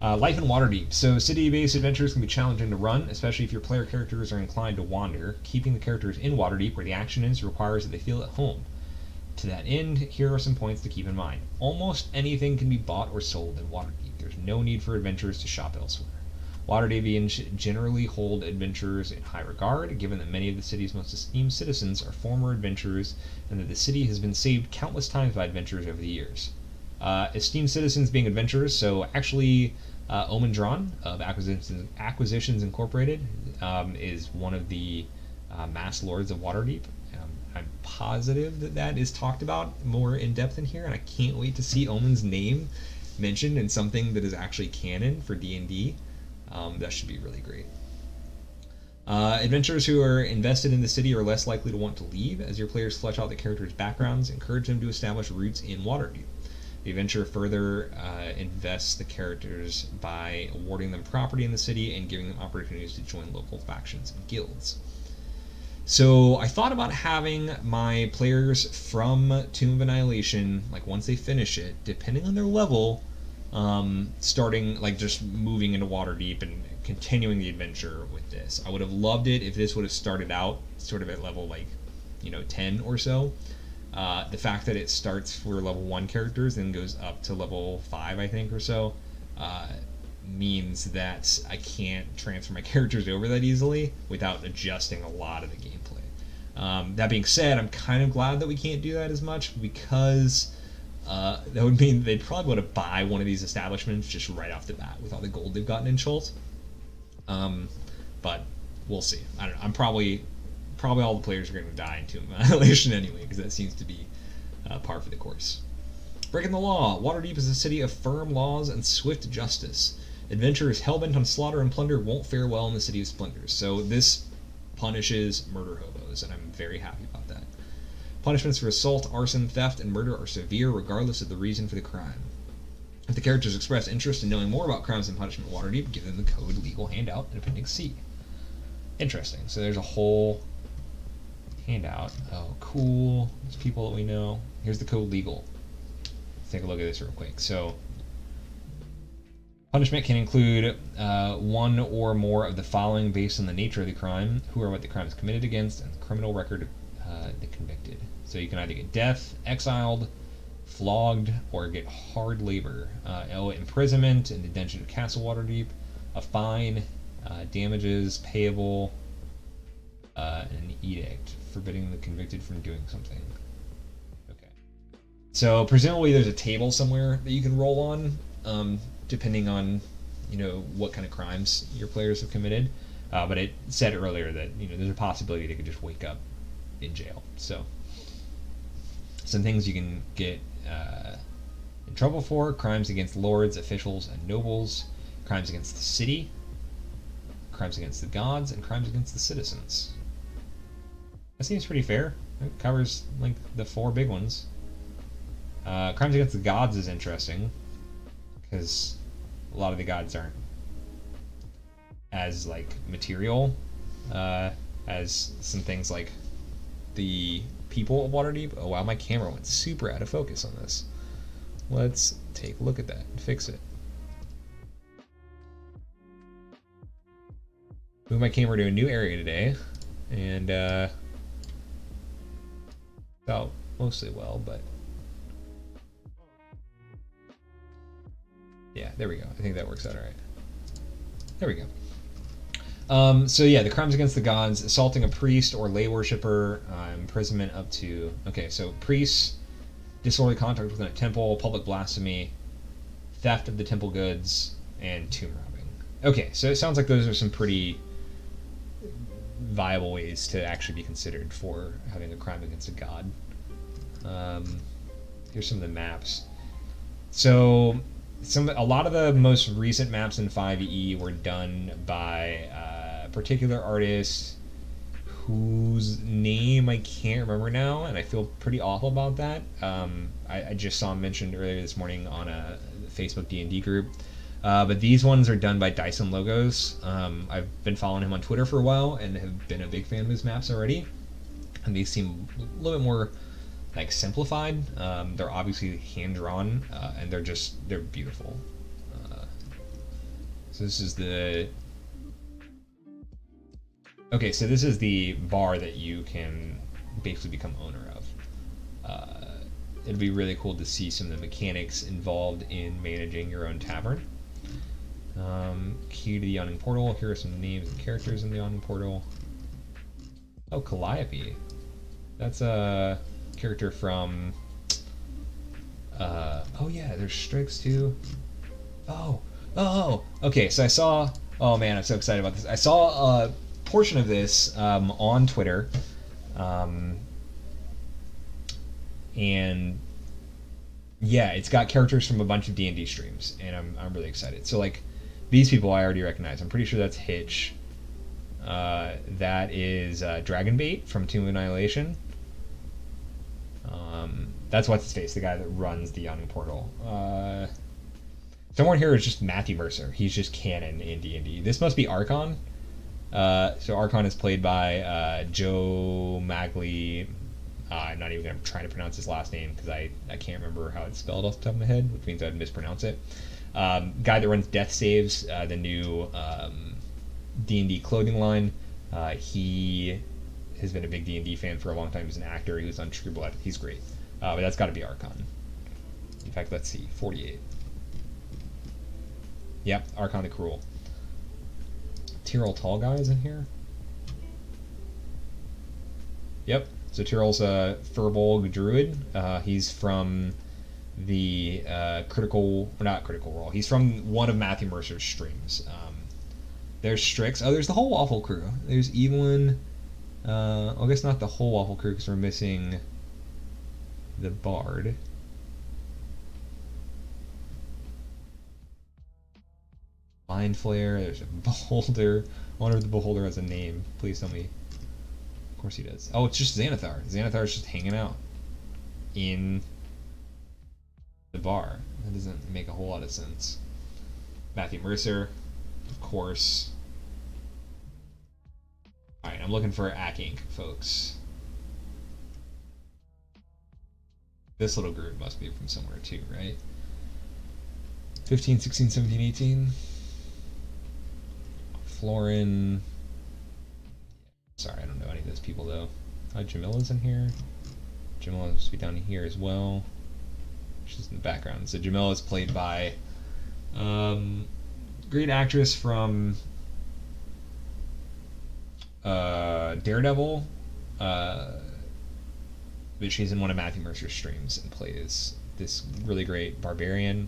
Life in Waterdeep. So city-based adventures can be challenging to run, especially if your player characters are inclined to wander. Keeping the characters in Waterdeep, where the action is, requires that they feel at home. To that end, here are some points to keep in mind. Almost anything can be bought or sold in Waterdeep. There's no need for adventurers to shop elsewhere. Waterdeepians generally hold adventurers in high regard, given that many of the city's most esteemed citizens are former adventurers, and that the city has been saved countless times by adventurers over the years. Esteemed citizens being adventurers, so actually Omen Drawn of Acquisitions Incorporated is one of the mass lords of Waterdeep. I'm positive that that is talked about more in depth in here, and I can't wait to see Omen's name mentioned in something that is actually canon for D&D. That should be really great. Adventurers who are invested in the city are less likely to want to leave. As your players flesh out the characters' backgrounds, encourage them to establish roots in Waterdeep. The adventurer further invests the characters by awarding them property in the city and giving them opportunities to join local factions and guilds. So I thought about having my players from Tomb of Annihilation, like once they finish it, depending on their level, starting, like just moving into Waterdeep and continuing the adventure with this. I would have loved it if this would have started out sort of at level 10 or so. The fact that it starts for level 1 characters and goes up to level 5, I think, or so, means that I can't transfer my characters over that easily without adjusting a lot of the gameplay. That being said, I'm kind of glad that we can't do that as much, because that would mean they'd probably want to buy one of these establishments just right off the bat with all the gold they've gotten in Schultz. But we'll see. I don't know. I'm probably all the players are going to die in Tomb of Annihilation anyway, because that seems to be par for the course. Breaking the law. Waterdeep is a city of firm laws and swift justice. Adventurers hellbent on slaughter and plunder won't fare well in the City of Splendors. So this punishes murder hobos, and I'm very happy about that. Punishments for assault, arson, theft, and murder are severe regardless of the reason for the crime. If the characters express interest in knowing more about crimes and punishment in Waterdeep, give them the code legal handout in Appendix C. Interesting. So there's a whole handout. Oh, cool. There's people that we know. Here's the code legal. Let's take a look at this real quick. So punishment can include one or more of the following based on the nature of the crime, who or what the crime is committed against, and the criminal record of the convicted. So you can either get death, exiled, flogged, or get hard labor, imprisonment in the dungeon of Castle Waterdeep, a fine, damages payable, and an edict forbidding the convicted from doing something. Okay. So presumably there's a table somewhere that you can roll on, depending on what kind of crimes your players have committed. But it said earlier that there's a possibility they could just wake up in jail. So some things you can get in trouble for: crimes against lords, officials, and nobles, crimes against the city, crimes against the gods, and crimes against the citizens. That seems pretty fair. It covers the 4 big ones. Crimes against the gods is interesting, because a lot of the gods aren't as material as some things like the people of Waterdeep. Oh wow, my camera went super out of focus on this. Let's take a look at that and fix it. Move my camera to a new area today, and felt mostly well, but yeah, there we go. I think that works out all right. There we go. So yeah, the crimes against the gods: assaulting a priest or lay worshipper, imprisonment up to... Okay, so priests, disorderly conduct within a temple, public blasphemy, theft of the temple goods, and tomb robbing. Okay, so it sounds like those are some pretty viable ways to actually be considered for having a crime against a god. Here's some of the maps. So a lot of the most recent maps in 5e were done by particular artists whose name I can't remember now, and I feel pretty awful about that. I just saw him mentioned earlier this morning on a Facebook D&D group. But these ones are done by Dyson Logos. I've been following him on Twitter for a while and have been a big fan of his maps already. And these seem a little bit more like simplified. They're obviously hand drawn, and they're beautiful. So this is the so this is the bar that you can basically become owner of. It'd be really cool to see some of the mechanics involved in managing your own tavern. Key to the yawning portal. Here are some names and characters in the yawning portal. Oh, Calliope. That's a character from... oh yeah, there's Strix too. Oh, okay, so I saw... Oh man, I'm so excited about this. I saw a portion of this on Twitter. And yeah, it's got characters from a bunch of D&D streams, and I'm really excited. So like, these people I already recognize. I'm pretty sure that's Hitch. That is Dragonbait from Tomb of Annihilation. That's what's his face, the guy that runs the Yawning Portal. Someone here is just Matthew Mercer. He's just canon in D&D. This must be Archon. So Archon is played by Joe Magley. I'm not even going to try to pronounce his last name because I can't remember how it's spelled off the top of my head, which means I'd mispronounce it. Guy that runs Death Saves, the new D&D clothing line. He has been a big D&D fan for a long time. He's an actor. He was on True Blood. He's great. But that's got to be Archon. In fact, let's see. 48. Yep, Archon the Cruel. Tyrell Tall Guy is in here. Yep. So Tyrell's a Furbolg Druid. He's from the not Critical Role. He's from one of Matthew Mercer's streams. There's Strix. Oh, there's the whole Waffle Crew. There's Evelyn. I guess not the whole Waffle Crew because we're missing the Bard. Mind Flare. There's a Beholder. I wonder if the Beholder has a name. Please tell me. Of course he does. Oh, it's just Xanathar. Xanathar's just hanging out in the bar. That doesn't make a whole lot of sense. Matthew Mercer, of course. Alright, I'm looking for Ack Inc, folks. This little group must be from somewhere too, right? 15, 16, 17, 18. Florin. Sorry, I don't know any of those people though. Jamila's in here. Jamila must be down here as well. She's in the background. So Jamila is played by great actress from Daredevil. But she's in one of Matthew Mercer's streams and plays this really great barbarian.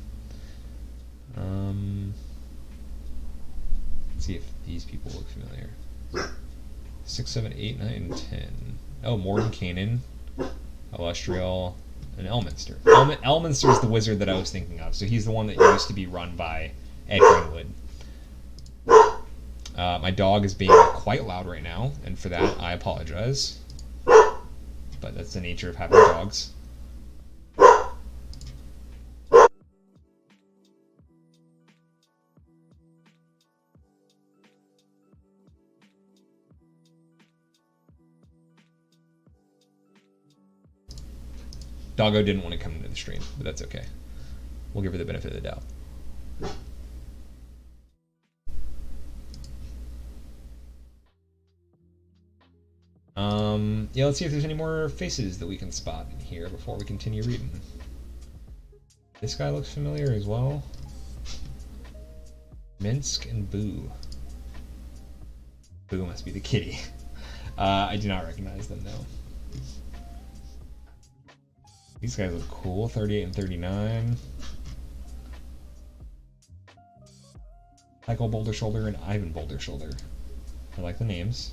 Let's see if these people look familiar. 6, 7, 8, 9, 10. Oh, Mordenkainen, Elustriel, and Elminster. Elminster is the wizard that I was thinking of. So he's the one that used to be run by Ed Greenwood. My dog is being quite loud right now, and for that I apologize. But that's the nature of having dogs. Doggo didn't want to come into the stream, but that's okay. We'll give her the benefit of the doubt. Yeah, let's see if there's any more faces that we can spot in here before we continue reading. This guy looks familiar as well. Minsk and Boo. Boo must be the kitty. I do not recognize them though. These guys look cool. 38 and 39. Michael Boulder Shoulder and Ivan Boulder Shoulder. I like the names.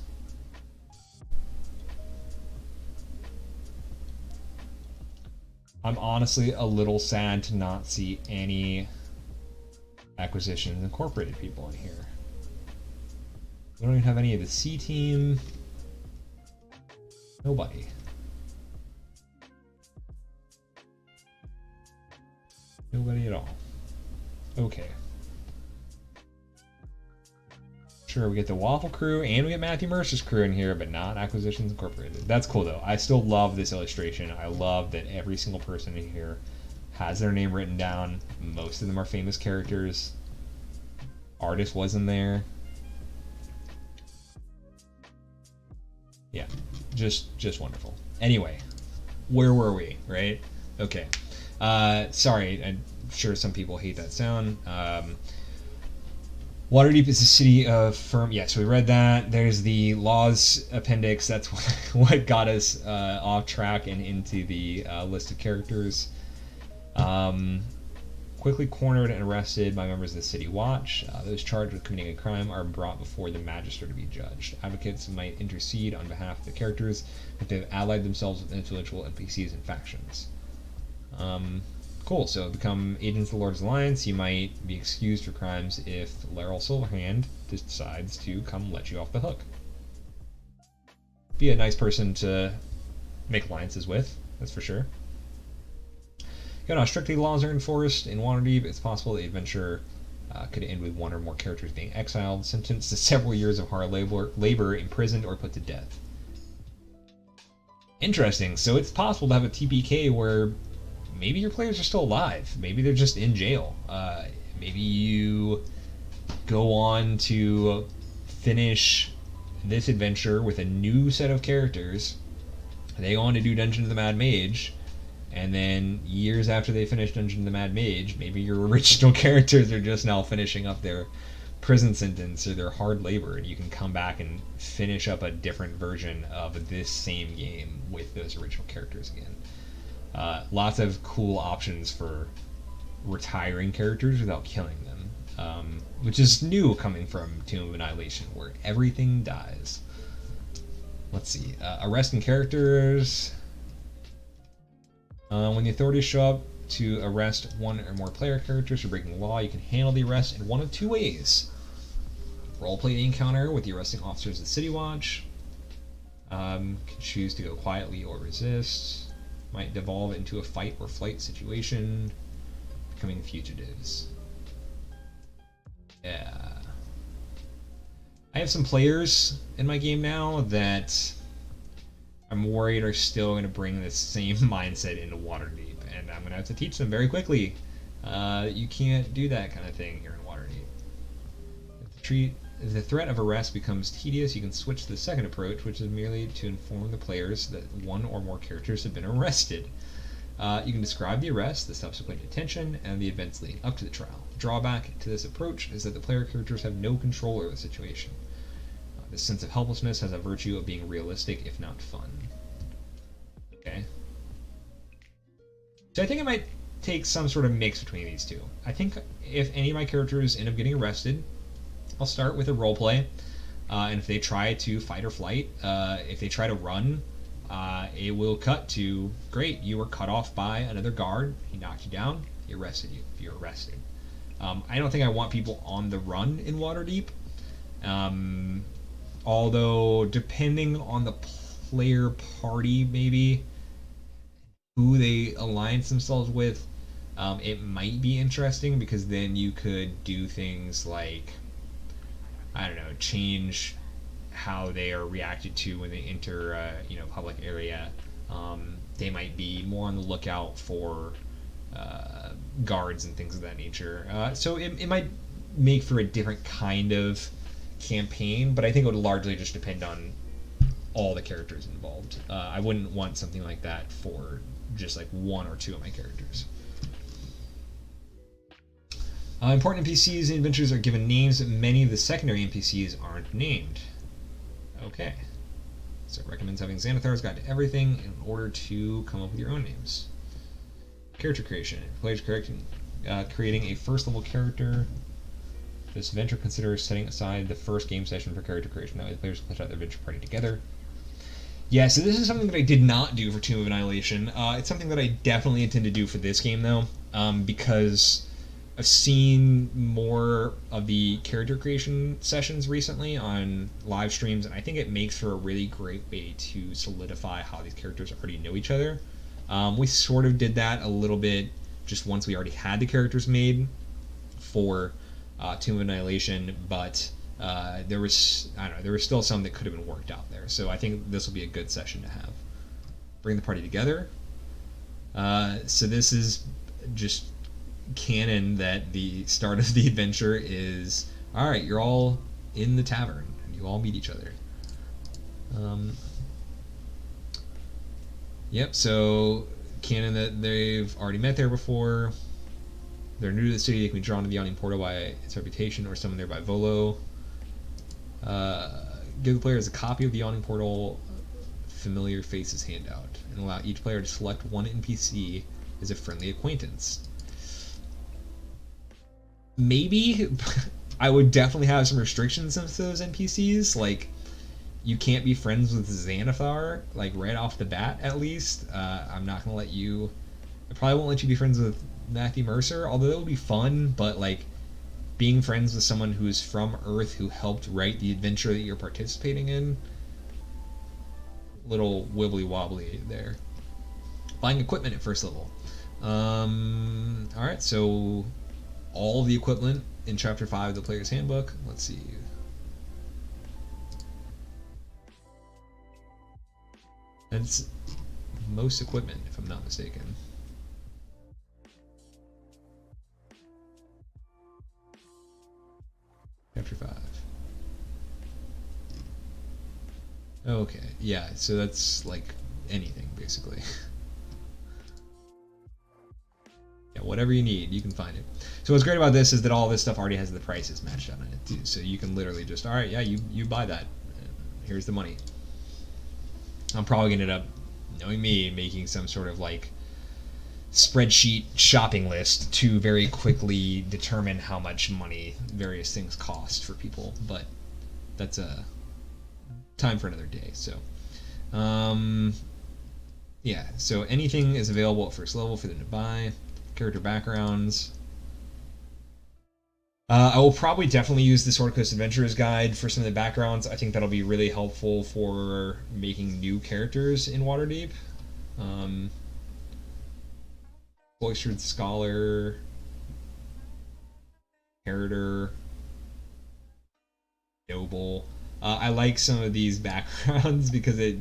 I'm honestly a little sad to not see any Acquisitions Incorporated people in here. We don't even have any of the C team. Nobody. Nobody at all. Okay. Sure, we get the Waffle Crew and we get Matthew Mercer's crew in here, but not Acquisitions Incorporated. That's cool though. I still love this illustration. I love that every single person in here has their name written down. Most of them are famous characters. Artist wasn't there. Yeah, just wonderful. Anyway, where were we, right? Okay. Sorry, I'm sure some people hate that sound. Waterdeep is a city of firm. Yeah, so we read that. There's the laws appendix. That's what got us off track and into the list of characters. Quickly cornered and arrested by members of the City Watch. Those charged with committing a crime are brought before the magistrate to be judged. Advocates might intercede on behalf of the characters if they've allied themselves with influential NPCs and factions. Cool, so become agents of the Lord's Alliance. You might be excused for crimes if Lair Silverhand decides to come let you off the hook. Be a nice person to make alliances with, that's for sure. How strictly laws are enforced in Waterdeep. It's possible the adventure could end with one or more characters being exiled, sentenced to several years of hard labor, imprisoned, or put to death. Interesting. So it's possible to have a TPK where maybe your players are still alive. Maybe they're just in jail. Maybe you go on to finish this adventure with a new set of characters. They go on to do Dungeon of the Mad Mage. And then years after they finish Dungeon of the Mad Mage, maybe your original characters are just now finishing up their prison sentence or their hard labor, and you can come back and finish up a different version of this same game with those original characters again. Lots of cool options for retiring characters without killing them, which is new coming from Tomb of Annihilation, where everything dies. Let's see. Arresting characters. When the authorities show up to arrest one or more player characters for breaking the law, you can handle the arrest in one of two ways. Roleplay the encounter with the arresting officers of the City Watch. Can choose to go quietly or resist. Might devolve into a fight or flight situation. Becoming fugitives. Yeah. I have some players in my game now that I'm worried are still going to bring this same mindset into Waterdeep, and I'm going to have to teach them very quickly. You can't do that kind of thing here in Waterdeep. If the threat of arrest becomes tedious, you can switch to the second approach, which is merely to inform the players that one or more characters have been arrested. You can describe the arrest, the subsequent detention, and the events leading up to the trial. The drawback to this approach is that the player characters have no control over the situation. This sense of helplessness has a virtue of being realistic, if not fun. Okay. So I think I might take some sort of mix between these two. I think if any of my characters end up getting arrested, I'll start with a roleplay. And if they try to fight or flight, if they try to run, it will cut to, great, you were cut off by another guard. He knocked you down. He arrested you if you're arrested. I don't think I want people on the run in Waterdeep. Although, depending on the player party, maybe, who they alliance themselves with, it might be interesting, because then you could do things like, I don't know, change how they are reacted to when they enter a public area. They might be more on the lookout for guards and things of that nature. So it might make for a different kind of campaign, but I think it would largely just depend on all the characters involved. I wouldn't want something like that for just like one or two of my characters. Important NPCs and adventures are given names, but many of the secondary NPCs aren't named. Okay. So it recommends having Xanathar's Guide to Everything in order to come up with your own names. Character creation. Players creating a first level character. This adventure considers setting aside the first game session for character creation. That way the players can flesh out their adventure party together. Yeah, so this is something that I did not do for Tomb of Annihilation. It's something that I definitely intend to do for this game, though, because I've seen more of the character creation sessions recently on live streams, and I think it makes for a really great way to solidify how these characters already know each other. We sort of did that a little bit just once we already had the characters made for Tomb of Annihilation, but there was still some that could have been worked out there. So I think this will be a good session to have. Bring the party together. So this is just canon that the start of the adventure is, all right, you're all in the tavern and you all meet each other. Yep, so canon that they've already met there before. They're new to the city. They can be drawn to the Yawning Portal by its reputation or summoned there by Volo. Give the players a copy of the Yawning Portal Familiar Faces handout and allow each player to select one NPC as a friendly acquaintance. Maybe I would definitely have some restrictions to those NPCs, like you can't be friends with Xanathar, like right off the bat at least. I'm not gonna let you. I probably won't let you be friends with Matthew Mercer, although it would be fun, but like being friends with someone who is from Earth who helped write the adventure that you're participating in, little wibbly wobbly there. Buying equipment at first level. Alright, so all the equipment in Chapter 5 of the Player's Handbook. Let's see. That's most equipment, if I'm not mistaken. Chapter 5. Okay, yeah, so that's like anything, basically. Yeah, whatever you need, you can find it. So what's great about this is that all this stuff already has the prices matched on it, too. So you can literally just, all right, yeah, you buy that. Here's the money. I'm probably going to end up, knowing me, making some sort of like spreadsheet shopping list to very quickly determine how much money various things cost for people, but that's a time for another day. So yeah, so anything is available at first level for them to buy. Character backgrounds. I will probably definitely use the Sword Coast Adventurers Guide for some of the backgrounds. I think that'll be really helpful for making new characters in Waterdeep. Cloistered Scholar, Inheritor, Noble. I like some of these backgrounds because it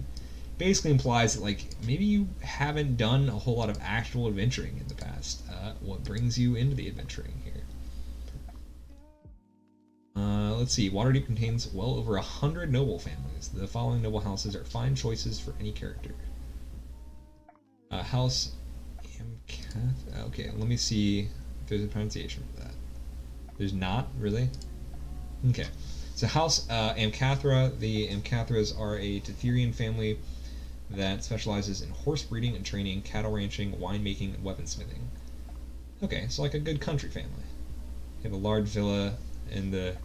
basically implies that like maybe you haven't done a whole lot of actual adventuring in the past. What brings you into the adventuring here? Let's see. Waterdeep contains well over 100 noble families. The following noble houses are fine choices for any character. House Amcath. Okay, let me see if there's a pronunciation for that. There's not, really? Okay. So House Amcathra. The Amcathras are a Tetherian family that specializes in horse breeding and training, cattle ranching, winemaking, and weaponsmithing. Okay, so like a good country family. They have a large villa in the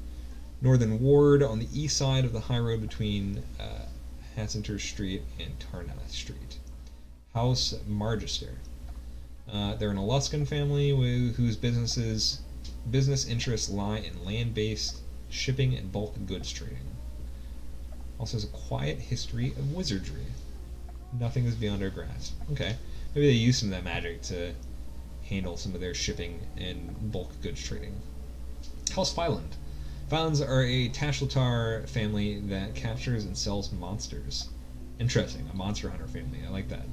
northern ward on the east side of the high road between Hassinter Street and Tarnath Street. House Margister. They're an Eluskan family whose business interests lie in land-based shipping and bulk goods trading. Also has a quiet history of wizardry. Nothing is beyond our grasp. Okay, maybe they use some of that magic to handle some of their shipping and bulk goods trading. House Fyland. Fylands are a Tashlatar family that captures and sells monsters. Interesting, a monster hunter family. I like that.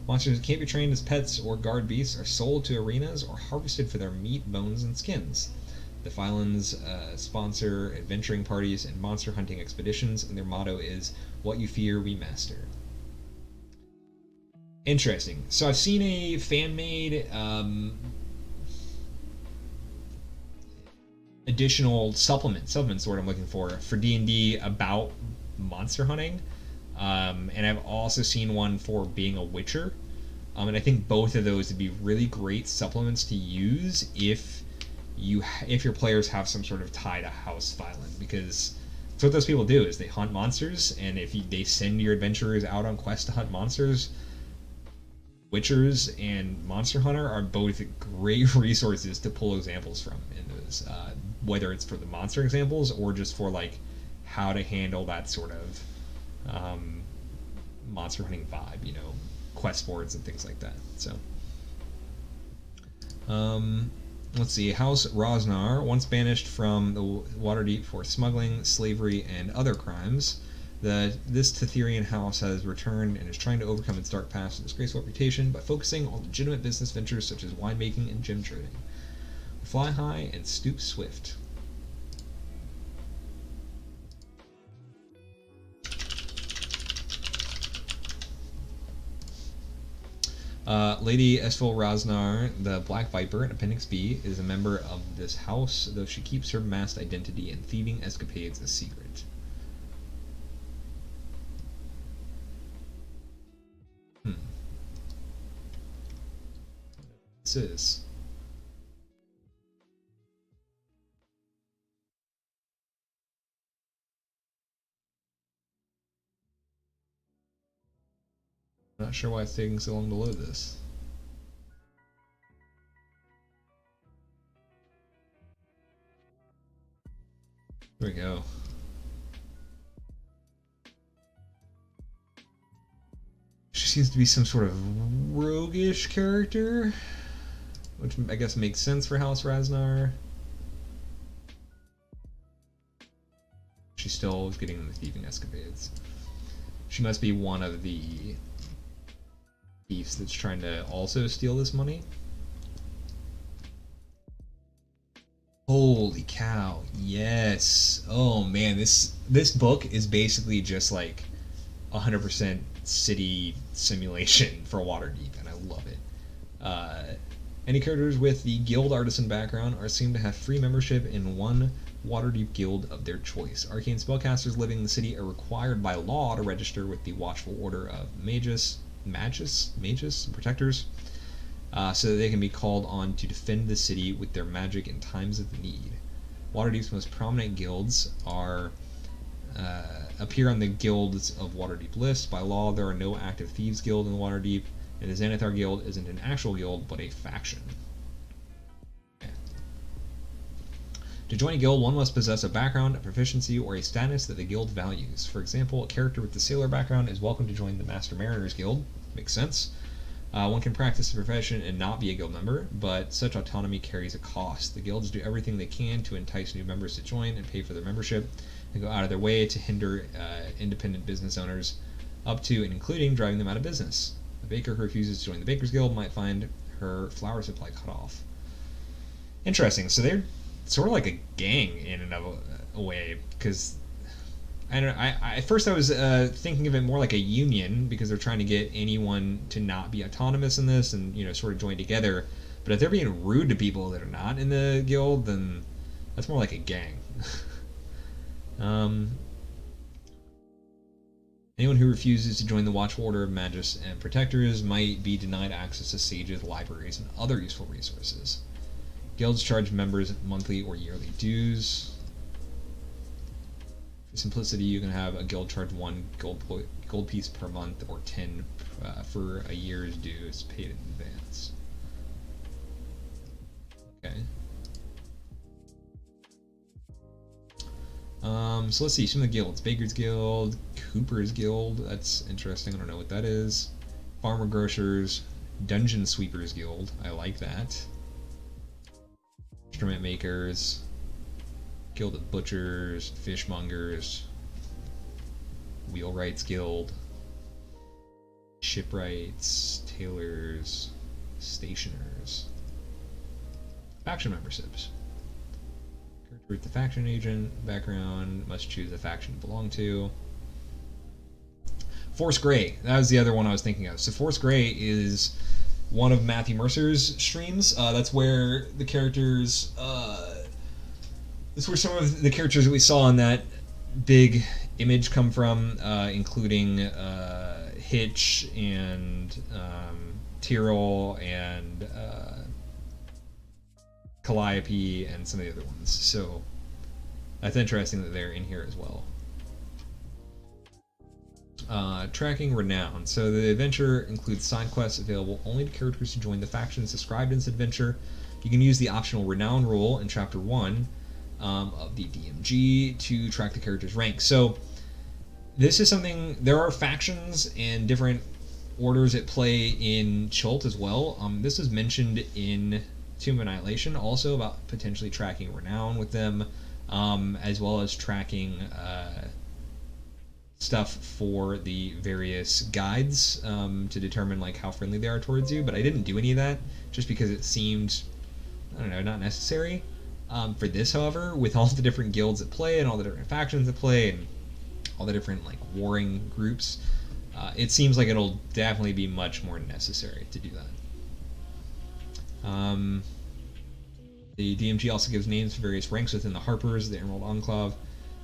Monsters that can't be trained as pets or guard beasts are sold to arenas or harvested for their meat, bones, and skins. The Fylands sponsor adventuring parties and monster hunting expeditions, and their motto is, "What you fear, we master." Interesting. So I've seen a fan-made additional supplement's what I'm looking for D&D about monster hunting, and I've also seen one for being a witcher, and I think both of those would be really great supplements to use if your players have some sort of tie to House Fyland, because that's what those people do is they hunt monsters, and if they send your adventurers out on quests to hunt monsters, Witchers and Monster Hunter are both great resources to pull examples from in those, whether it's for the monster examples or just for like how to handle that sort of monster hunting vibe, you know, quest boards and things like that. So, let's see. House Rosnar, once banished from the Waterdeep for smuggling, slavery, and other crimes, this Tetherian house has returned and is trying to overcome its dark past and disgraceful reputation by focusing on legitimate business ventures such as winemaking and gem trading. Fly high and stoop swift. Lady Esfil Rosnar, the Black Viper in Appendix B, is a member of this house, though she keeps her masked identity and thieving escapades a secret. This is. Not sure why it's taking so long to load this. There we go. She seems to be some sort of roguish character, which I guess makes sense for House Rosnar. She still is getting the thieving escapades. She must be one of the thieves that's trying to also steal this money. Holy cow, yes. Oh man, this book is basically just like 100% city simulation for Waterdeep, and I love it. Any characters with the guild artisan background are assumed to have free membership in one Waterdeep guild of their choice. Arcane spellcasters living in the city are required by law to register with the Watchful Order of Mages, Protectors, so that they can be called on to defend the city with their magic in times of need. Waterdeep's most prominent guilds are appear on the Guilds of Waterdeep list. By law, there are no active Thieves Guild in Waterdeep, and the Xanathar Guild isn't an actual guild, but a faction. Okay. To join a guild, one must possess a background, a proficiency, or a status that the guild values. For example, a character with the sailor background is welcome to join the Master Mariners Guild. Makes sense. One can practice the profession and not be a guild member, but such autonomy carries a cost. The guilds do everything they can to entice new members to join and pay for their membership, and go out of their way to hinder independent business owners, up to and including driving them out of business. A baker who refuses to join the Bakers Guild might find her flour supply cut off. Interesting. So they're sort of like a gang in and of a way, because I don't know. At first I was thinking of it more like a union, because they're trying to get anyone to not be autonomous in this and, you know, sort of join together. But if they're being rude to people that are not in the guild, then that's more like a gang. Anyone who refuses to join the Watchful Order of Magus and Protectors might be denied access to sages, libraries, and other useful resources. Guilds charge members monthly or yearly dues. For simplicity, you can have a guild charge 1 gold piece per month, or 10 for a year's dues paid in advance. Okay. So let's see, some of the guilds. Baker's Guild, Cooper's Guild, that's interesting, I don't know what that is. Farmer Grocers, Dungeon Sweepers Guild, I like that. Instrument Makers, Guild of Butchers, Fishmongers, Wheelwrights Guild, Shipwrights, Tailors, Stationers. Faction memberships. With the faction agent background, must choose a faction to belong to. Force Grey, that was the other one I was thinking of. So Force Grey is one of Matthew Mercer's streams. That's where the characters, that's where some of the characters that we saw in that big image come from, including Hitch and Tyrell and Calliope and some of the other ones. So that's interesting that they're in here as well. Tracking renown. So the adventure includes side quests available only to characters who join the factions described in this adventure. You can use the optional renown rule in Chapter 1 of the DMG to track the character's rank. So this is something, there are factions and different orders at play in Chult as well. This is mentioned in Tomb of Annihilation also about potentially tracking renown with them, as well as tracking stuff for the various guides to determine like how friendly they are towards you. But I didn't do any of that just because it seemed, I don't know, not necessary. For this, however, with all the different guilds at play and all the different factions at play and all the different like warring groups, it seems like it'll definitely be much more necessary to do that. The DMG also gives names for various ranks within the Harpers, the Emerald Enclave,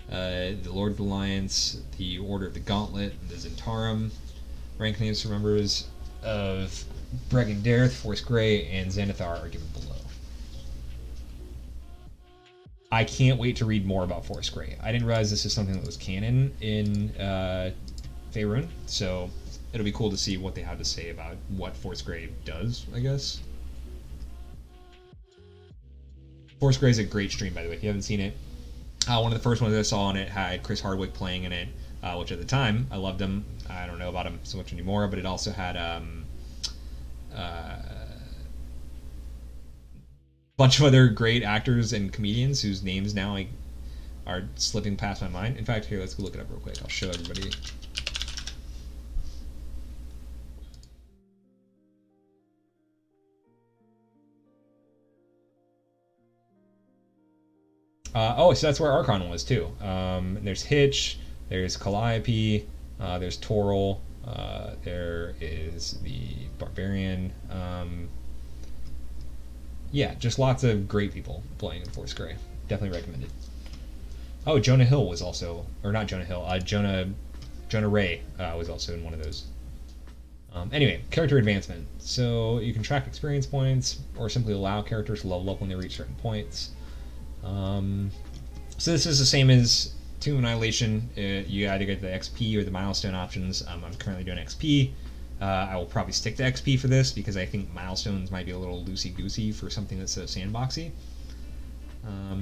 the Lord of the Alliance, the Order of the Gauntlet, the Zentarum. Rank names for members of Bregendareth, Force Grey, and Xanathar are given below. I can't wait to read more about Force Grey. I didn't realize this is something that was canon in Faerun, so it'll be cool to see what they have to say about what Force Grey does, I guess. Force Grey is a great stream, by the way, if you haven't seen it. One of the first ones I saw on it had Chris Hardwick playing in it, which at the time, I loved him. I don't know about him so much anymore, but it also had bunch of other great actors and comedians whose names now are slipping past my mind. In fact, here, let's go look it up real quick. I'll show everybody. Oh, so that's where Archon was too. There's Hitch, there's Calliope, there's Toril, there is the Barbarian. Yeah, just lots of great people playing in Force Grey. Definitely recommended. Oh, Jonah Hill was also, or not Jonah Hill, Jonah Ray was also in one of those. Anyway, character advancement. So you can track experience points, or simply allow characters to level up when they reach certain points. So this is the same as Tomb of Annihilation. You either get the XP or the milestone options. I'm currently doing XP. I will probably stick to XP for this because I think milestones might be a little loosey-goosey for something that's so sandboxy.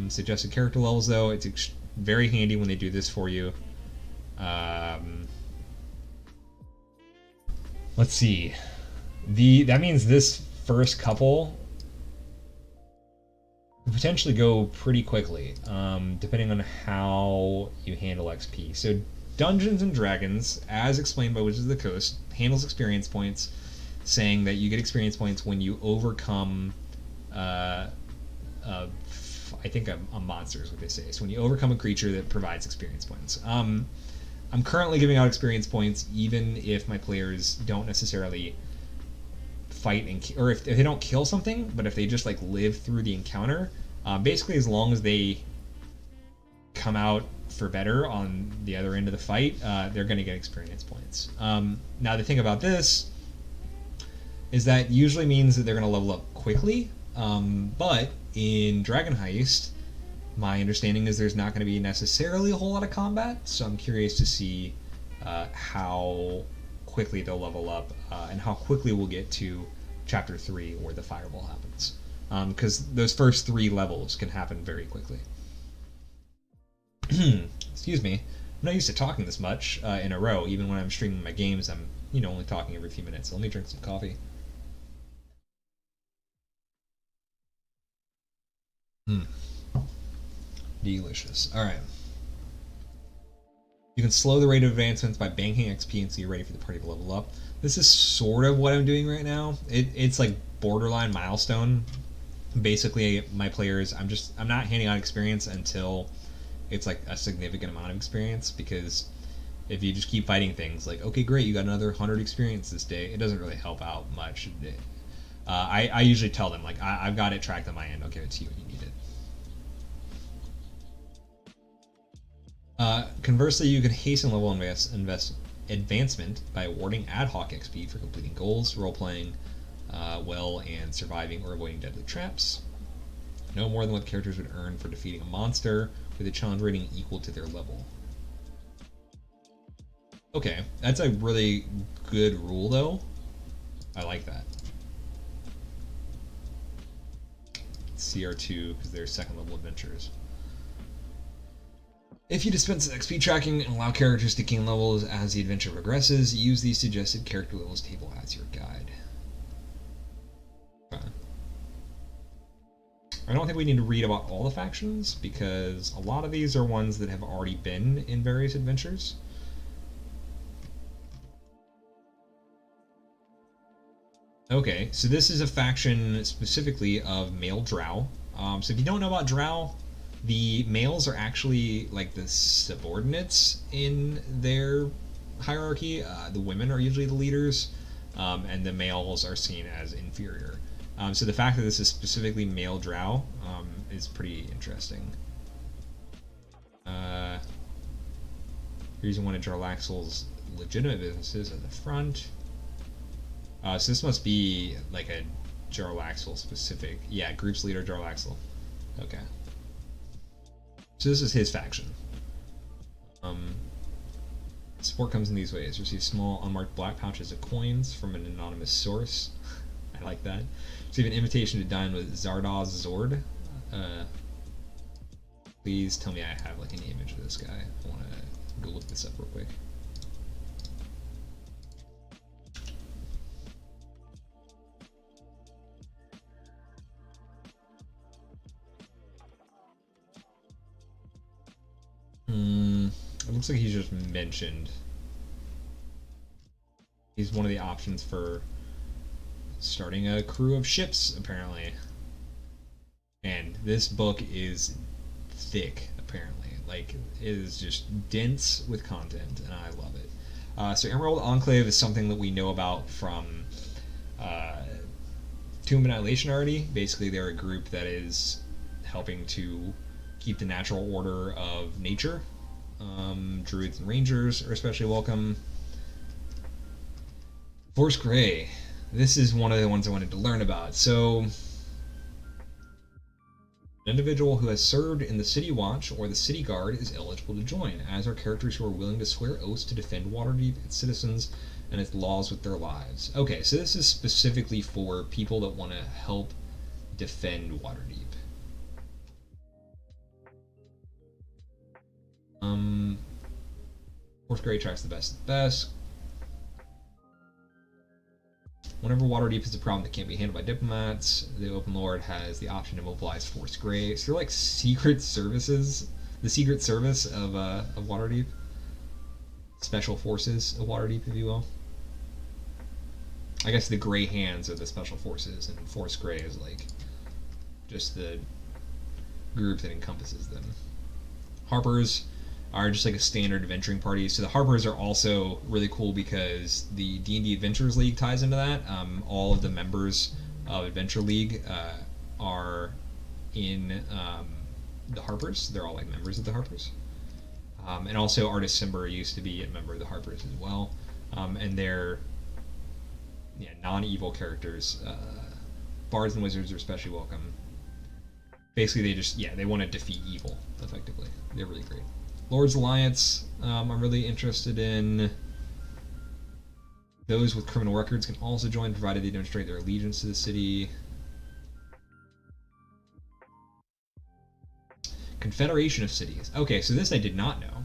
Suggested character levels, though, it's very handy when they do this for you. Let's see. That means this first couple potentially go pretty quickly, depending on how you handle XP. So Dungeons and Dragons, as explained by Wizards of the Coast, handles experience points, saying that you get experience points when you overcome, I think a monster is what they say. So when you overcome a creature that provides experience points. I'm currently giving out experience points even if my players don't necessarily fight or if they don't kill something, but if they just like live through the encounter, basically as long as they come out for better on the other end of the fight, they're going to get experience points. Now the thing about this is that usually means that they're going to level up quickly, but in Dragon Heist, my understanding is there's not going to be necessarily a whole lot of combat, so I'm curious to see how quickly they'll level up and how quickly we'll get to Chapter 3 where the fireball happens. Because those first 3 levels can happen very quickly. Excuse me. I'm not used to talking this much in a row. Even when I'm streaming my games, I'm only talking every few minutes. Let me drink some coffee. Delicious. All right. You can slow the rate of advancements by banking XP until you're ready for the party to level up. This is sort of what I'm doing right now. It's like borderline milestone. Basically, my players, I'm not handing out experience until it's like a significant amount of experience, because if you just keep fighting things like, okay, great, you got another 100 experience this day, it doesn't really help out much. I usually tell them, like, I've got it tracked on my end, I'll give it to you when you need it. Conversely, you can hasten level advancement by awarding ad hoc XP for completing goals, role-playing well, and surviving or avoiding deadly traps. No more than what characters would earn for defeating a monster with a challenge rating equal to their level. Okay, that's a really good rule, though. I like that. CR2, because they're second level adventures. If you dispense XP tracking and allow characters to gain levels as the adventure progresses, use the suggested character levels table as your guide. Okay. I don't think we need to read about all the factions, because a lot of these are ones that have already been in various adventures. Okay, so this is a faction specifically of male drow. So if you don't know about drow, the males are actually like the subordinates in their hierarchy. The women are usually the leaders, and the males are seen as inferior. So the fact that this is specifically male drow is pretty interesting. Here's one of Jarlaxle's legitimate businesses at the front. So this must be like a Jarlaxle specific. Yeah, group's leader Jarlaxle. Okay. So this is his faction. Support comes in these ways. Receive small unmarked black pouches of coins from an anonymous source. I like that. Receive an invitation to dine with Zardoz Zord. Please tell me I have like an image of this guy. I want to go look this up real quick. It looks like he's just mentioned. He's one of the options for starting a crew of ships, apparently. And this book is thick, apparently. Like, it is just dense with content, and I love it. So Emerald Enclave is something that we know about from Tomb of Annihilation already. Basically, they're a group that is helping to keep the natural order of nature. Druids and Rangers are especially welcome. Force Grey. This is one of the ones I wanted to learn about. So, an individual who has served in the City Watch or the City Guard is eligible to join, as are characters who are willing to swear oaths to defend Waterdeep, its citizens, and its laws with their lives. Okay, so this is specifically for people that want to help defend Waterdeep. Force Grey tracks the best of the best. Whenever Waterdeep is a problem that can't be handled by diplomats, the Open Lord has the option to mobilize Force Grey. So they're like secret services, the secret service of Waterdeep. Special forces of Waterdeep, if you will. I guess the Grey Hands are the special forces, and Force Grey is like just the group that encompasses them. Harpers are just like a standard adventuring party. So the Harpers are also really cool because the D&D Adventures League ties into that. All of the members of Adventure League are in the Harpers. They're all like members of the Harpers. And also Artis Cimber used to be a member of the Harpers as well. And they're non-evil characters. Bards and Wizards are especially welcome. Basically, they want to defeat evil, effectively. They're really great. Lord's Alliance, I'm really interested in. Those with criminal records can also join, provided they demonstrate their allegiance to the city. Confederation of Cities. Okay, so this I did not know.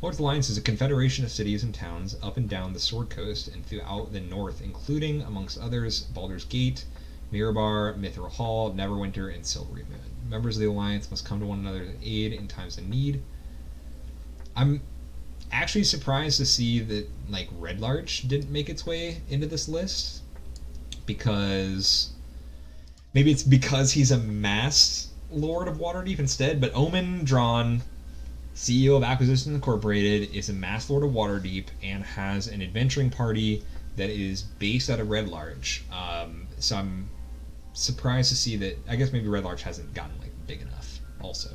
Lord's Alliance is a confederation of cities and towns up and down the Sword Coast and throughout the north, including, amongst others, Baldur's Gate, Mirabar, Mithril Hall, Neverwinter, and Silvery Moon. Members of the Alliance must come to one another's aid in times of need. I'm actually surprised to see that like Red Larch didn't make its way into this list, because maybe it's because he's a masked Lord of Waterdeep instead. But Omen Drawn, CEO of Acquisitions Incorporated, is a masked Lord of Waterdeep and has an adventuring party that is based out of Red Larch. So I'm surprised to see that. I guess maybe Red Larch hasn't gotten like big enough also.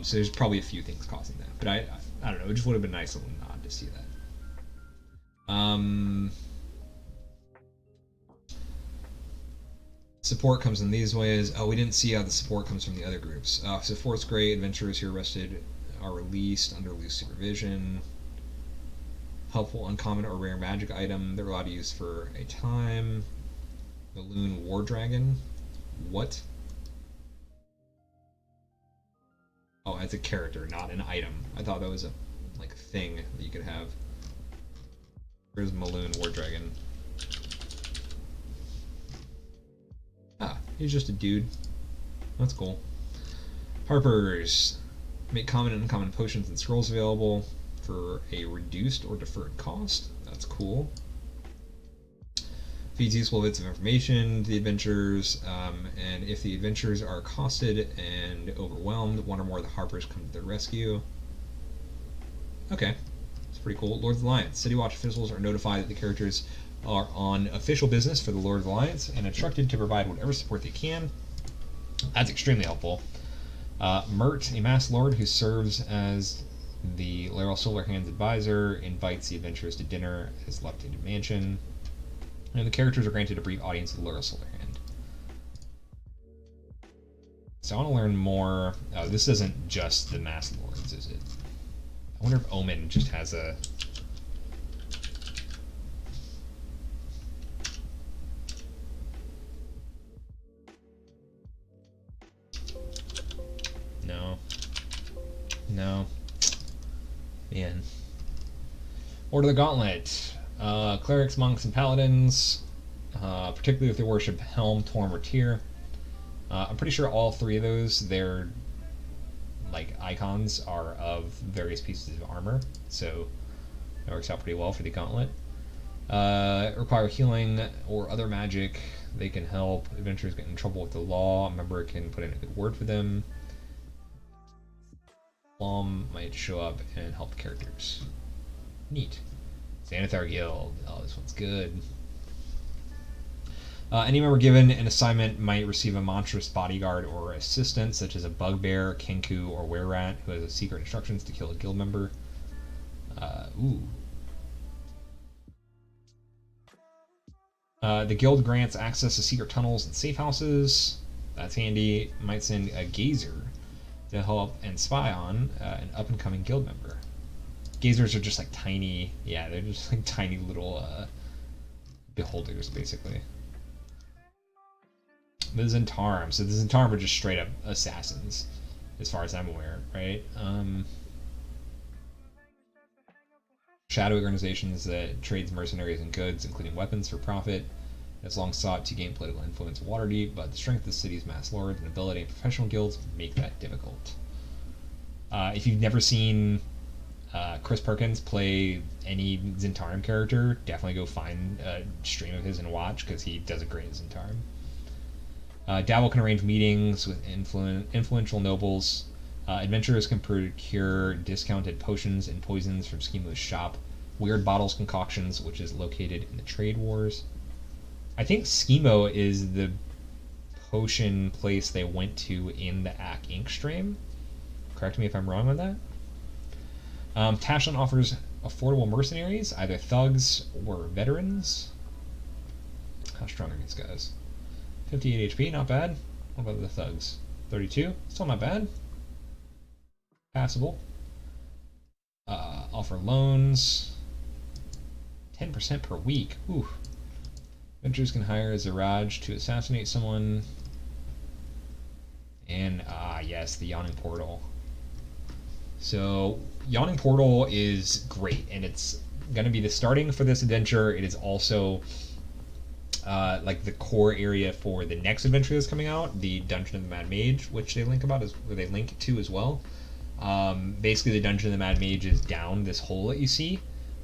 So there's probably a few things causing that. But I don't know, it just would have been nice little nod to see that. Support comes in these ways. Oh, we didn't see how the support comes from the other groups. So Force Grey adventurers who are arrested are released under loose supervision. Helpful, uncommon, or rare magic item. They're allowed to use for a time. The Loon War Dragon. What? Oh, as a character, not an item. I thought that was a like thing that you could have. Where's Maloon War Dragon? Ah, he's just a dude. That's cool. Harpers. Make common and uncommon potions and scrolls available for a reduced or deferred cost. That's cool. Feeds useful bits of information to the adventurers, and if the adventurers are accosted and overwhelmed, one or more of the Harpers come to their rescue. Okay, it's pretty cool. Lords of the Alliance. City Watch officials are notified that the characters are on official business for the Lord of the Alliance and instructed to provide whatever support they can. That's extremely helpful. Mert, a masked lord who serves as the Lair Silverhand's advisor, invites the adventurers to dinner at his dilapidated mansion. And the characters are granted a brief audience of Lair Silverhand. So I want to learn more. Oh, this isn't just the masked lords, is it? I wonder if Omen just has a... No. No. Man. Order of the Gauntlet. Clerics, monks, and paladins, particularly if they worship Helm, Torm, or Tyr. I'm pretty sure all three of those, their like icons are of various pieces of armor, so that works out pretty well for the Gauntlet. Require healing or other magic. They can help adventurers get in trouble with the law. A member can put in a good word for them. Plum might show up and help the characters. Neat. Xanathar Guild. Oh, this one's good. Any member given an assignment might receive a monstrous bodyguard or assistant, such as a bugbear, kenku, or were-rat, who has secret instructions to kill a guild member. The guild grants access to secret tunnels and safe houses. That's handy. Might send a gazer to help and spy on an up-and-coming guild member. Gazers are just like tiny, yeah, they're just like tiny little beholders, basically. The Zentarum. So the Zentarum are just straight up assassins, as far as I'm aware, right? Shadowy organizations that trades mercenaries and goods, including weapons, for profit. It's long sought to gain political influence in Waterdeep, but the strength of the city's mass lords and ability and professional guilds make that difficult. If you've never seen Chris Perkins play any Zentarum character, definitely go find a stream of his and watch, because he does a great Zentarum. Dabble can arrange meetings with influential nobles. Adventurers can procure discounted potions and poisons from Schemo's shop. Weird Bottles Concoctions, which is located in the Trade Wars. I think Schemo is the potion place they went to in the Ack Inc. stream. Correct me if I'm wrong on that. Tashlin offers affordable mercenaries, either thugs or veterans. How strong are these guys? 58 HP, not bad. What about the thugs? 32, still not bad. Passable. Offer loans. 10% per week. Ooh. Adventurers can hire Ziraj to assassinate someone. And, yes, the Yawning Portal. So, Yawning Portal is great, and it's going to be the starting for this adventure. It is also like the core area for the next adventure that's coming out, the Dungeon of the Mad Mage, which they link to as well. Basically, the Dungeon of the Mad Mage is down this hole that you see,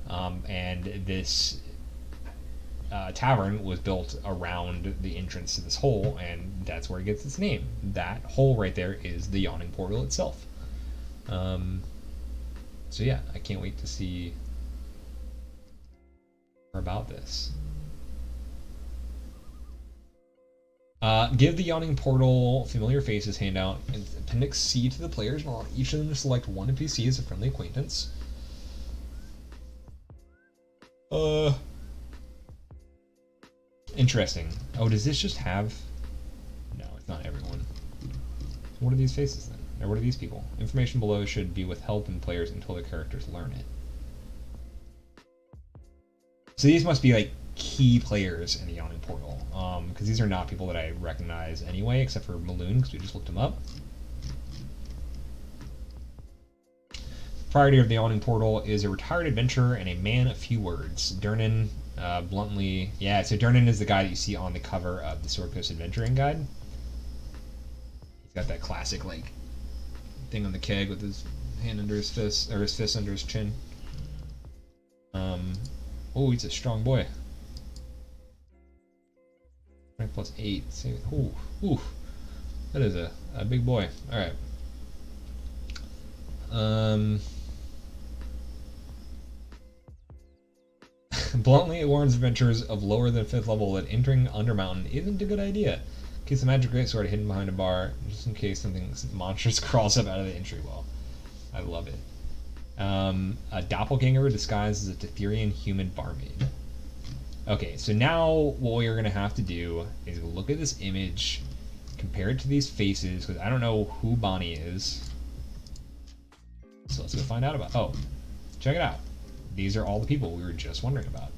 and this tavern was built around the entrance to this hole, and that's where it gets its name. That hole right there is the Yawning Portal itself. So yeah, I can't wait to see more about this. Give the Yawning Portal Familiar Faces handout in Appendix C to the players, and allow each of them to select one NPC as a friendly acquaintance. Interesting. Oh, does this just have... No, it's not everyone. What are these faces then? Or what are these people? Information below should be withheld from players until the characters learn it. So these must be like key players in the Yawning Portal, because these are not people that I recognize anyway, except for Maloon, because we just looked him up. Proprietor of the Yawning Portal is a retired adventurer and a man of few words. Durnan, bluntly, yeah. So Durnan is the guy that you see on the cover of the Sword Coast Adventuring Guide. He's got that classic like thing on the keg with his hand under his fist, or his fist under his chin. Oh, he's a strong boy. Plus 8. Ooh, that is a big boy. All right. Bluntly, it warns adventurers of lower than 5th level that entering Undermountain isn't a good idea. Keeps the magic greatsword hidden behind a bar, just in case something monstrous crawls up out of the entry wall. I love it. A doppelganger disguised as a Tetherian human barmaid. Okay, so now what we're going to have to do is look at this image, compare it to these faces, because I don't know who Bonnie is. So let's go find out about... Oh, check it out. These are all the people we were just wondering about.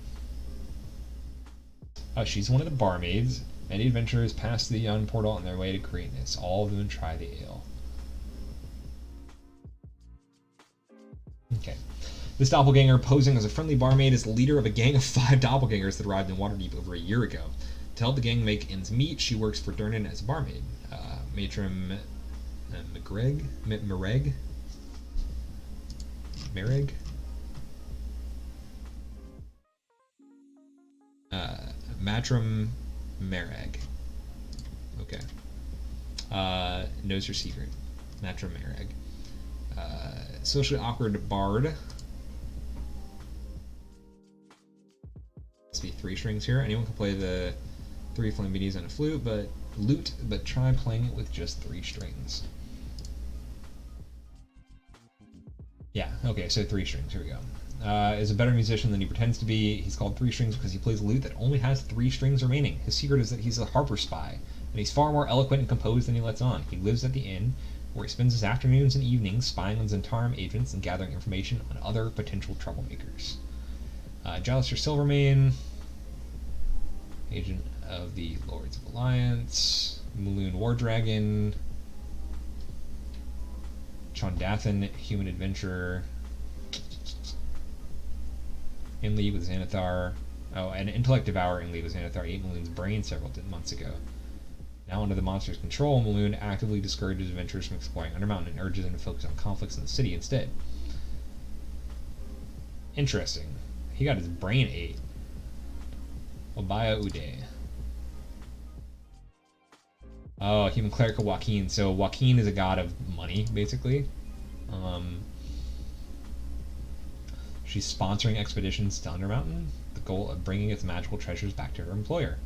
Oh, she's one of the barmaids. Many adventurers pass the Yawning Portal on their way to greatness. All of them try the ale. Okay. This doppelganger, posing as a friendly barmaid, is the leader of a gang of 5 doppelgangers that arrived in Waterdeep over a year ago. To help the gang make ends meet, she works for Durnan as a barmaid. Matron Mereg? Matron Mereg. Okay. Knows her secret. Matron Mereg. Socially awkward bard. Must be 3 strings here. Anyone can play the 3 flambinis on a flute, but try playing it with just 3 strings. Yeah, okay, so 3 strings. Here we go. Is a better musician than he pretends to be. He's called 3 strings because he plays a lute that only has 3 strings remaining. His secret is that he's a harper spy, and he's far more eloquent and composed than he lets on. He lives at the inn, where he spends his afternoons and evenings spying on Zentarum agents and gathering information on other potential troublemakers. Jalister Silvermane, agent of the Lords of Alliance. Maloon War Dragon. Chondathan, human adventurer. In league with Xanathar. Oh, an intellect devourer in league with Xanathar ate Maloon's brain several months ago. Now under the monster's control, Maloon actively discourages adventurers from exploring Undermountain and urges them to focus on conflicts in the city instead. Interesting. He got his brain ate. Obaya Uday. Oh, human cleric of Joaquin. So Joaquin is a god of money, basically. She's sponsoring expeditions to Undermountain, the goal of bringing its magical treasures back to her employer.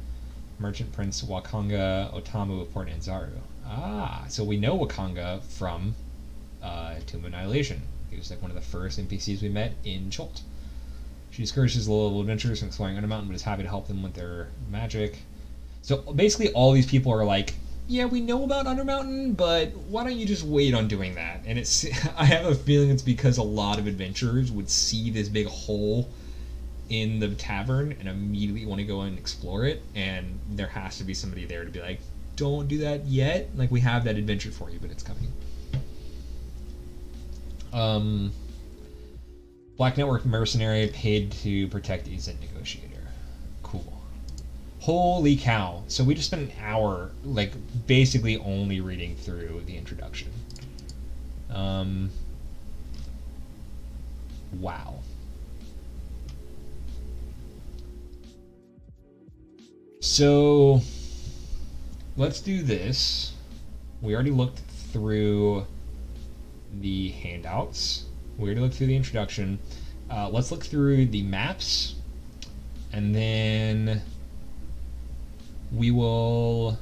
Merchant Prince Wakanga Otamu of Port Anzaru. Ah, so we know Wakanga from Tomb of Annihilation. He was like one of the first NPCs we met in Cholt. She discourages the local adventurers from exploring Undermountain, but is happy to help them with their magic. So basically all these people are like, yeah, we know about Undermountain, but why don't you just wait on doing that? And it's I have a feeling it's because a lot of adventurers would see this big hole in the tavern and immediately want to go and explore it, and there has to be somebody there to be like, don't do that yet. Like, we have that adventure for you, but it's coming. Black Network mercenary paid to protect Izzet negotiator. Cool. Holy cow. So we just spent an hour, like, basically only reading through the introduction. Wow. So let's do this. We already looked through the handouts. We already looked through the introduction. Let's look through the maps, and then we will...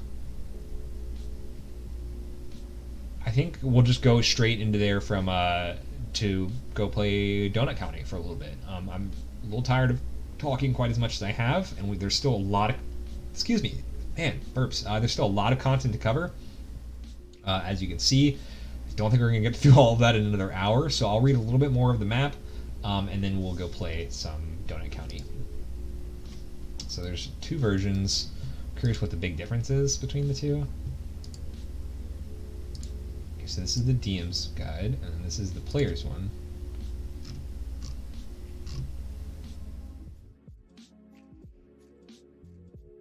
I think we'll just go straight into there from to go play Donut County for a little bit. I'm a little tired of talking quite as much as I have, and there's still a lot of... Excuse me. Man, burps. There's still a lot of content to cover. As you can see, I don't think we're going to get through all of that in another hour, so I'll read a little bit more of the map, and then we'll go play some Donut County. So there's 2 versions. I'm curious what the big difference is between the 2. Okay, so this is the DM's guide, and this is the player's one.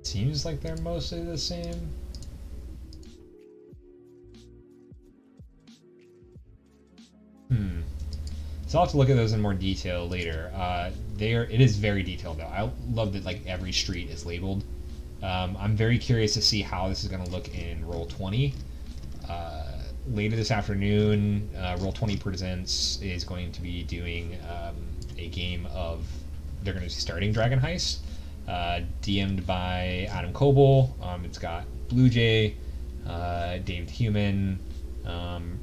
Seems like they're mostly the same. So I'll have to look at those in more detail later. It is very detailed though. I love that like every street is labeled. I'm very curious to see how this is going to look in Roll20. Later this afternoon, Roll20 Presents is going to be doing a game of. They're going to be starting Dragon Heist, DM'd by Adam Coble. It's got Blue Jay, David Human,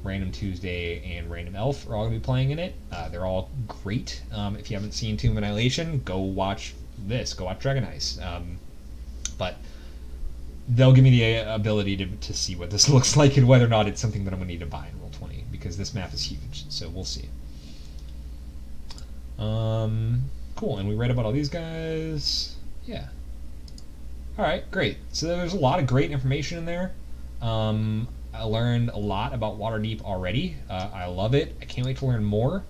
Random Tuesday, and Random Elf are all going to be playing in it. They're all great. If you haven't seen Tomb of Annihilation, go watch this. Go watch Dragon Heist. But they'll give me the ability to see what this looks like and whether or not it's something that I'm going to need to buy in Roll20, because this map is huge. So we'll see. Cool. And we read about all these guys. Yeah. All right, great. So there's a lot of great information in there. I learned a lot about Waterdeep already. I love it. I can't wait to learn more.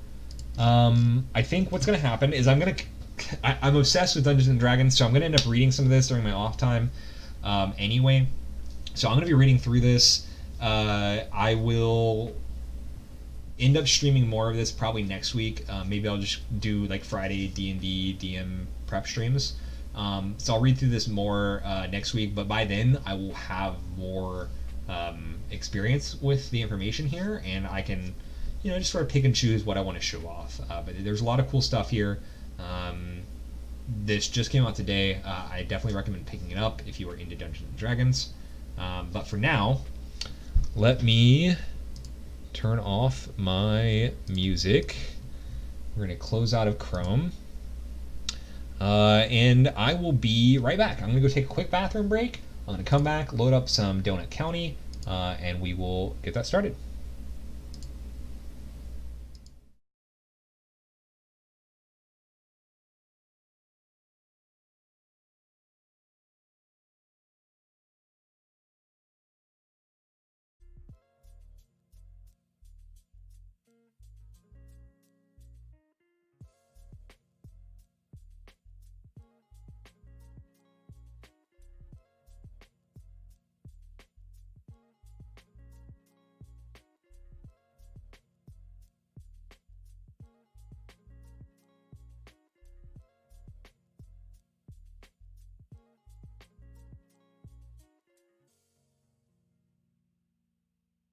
I think what's going to happen is I'm obsessed with Dungeons & Dragons, so I'm going to end up reading some of this during my off time anyway. So I'm going to be reading through this. I will end up streaming more of this probably next week. Maybe I'll just do like Friday D&D DM prep streams. So I'll read through this more next week, but by then I will have more experience with the information here, and I can, just sort of pick and choose what I want to show off. But there's a lot of cool stuff here. This just came out today. I definitely recommend picking it up if you are into Dungeons & Dragons. But for now, let me turn off my music. We're going to close out of Chrome. And I will be right back. I'm going to go take a quick bathroom break. I'm going to come back, load up some Donut County, and we will get that started.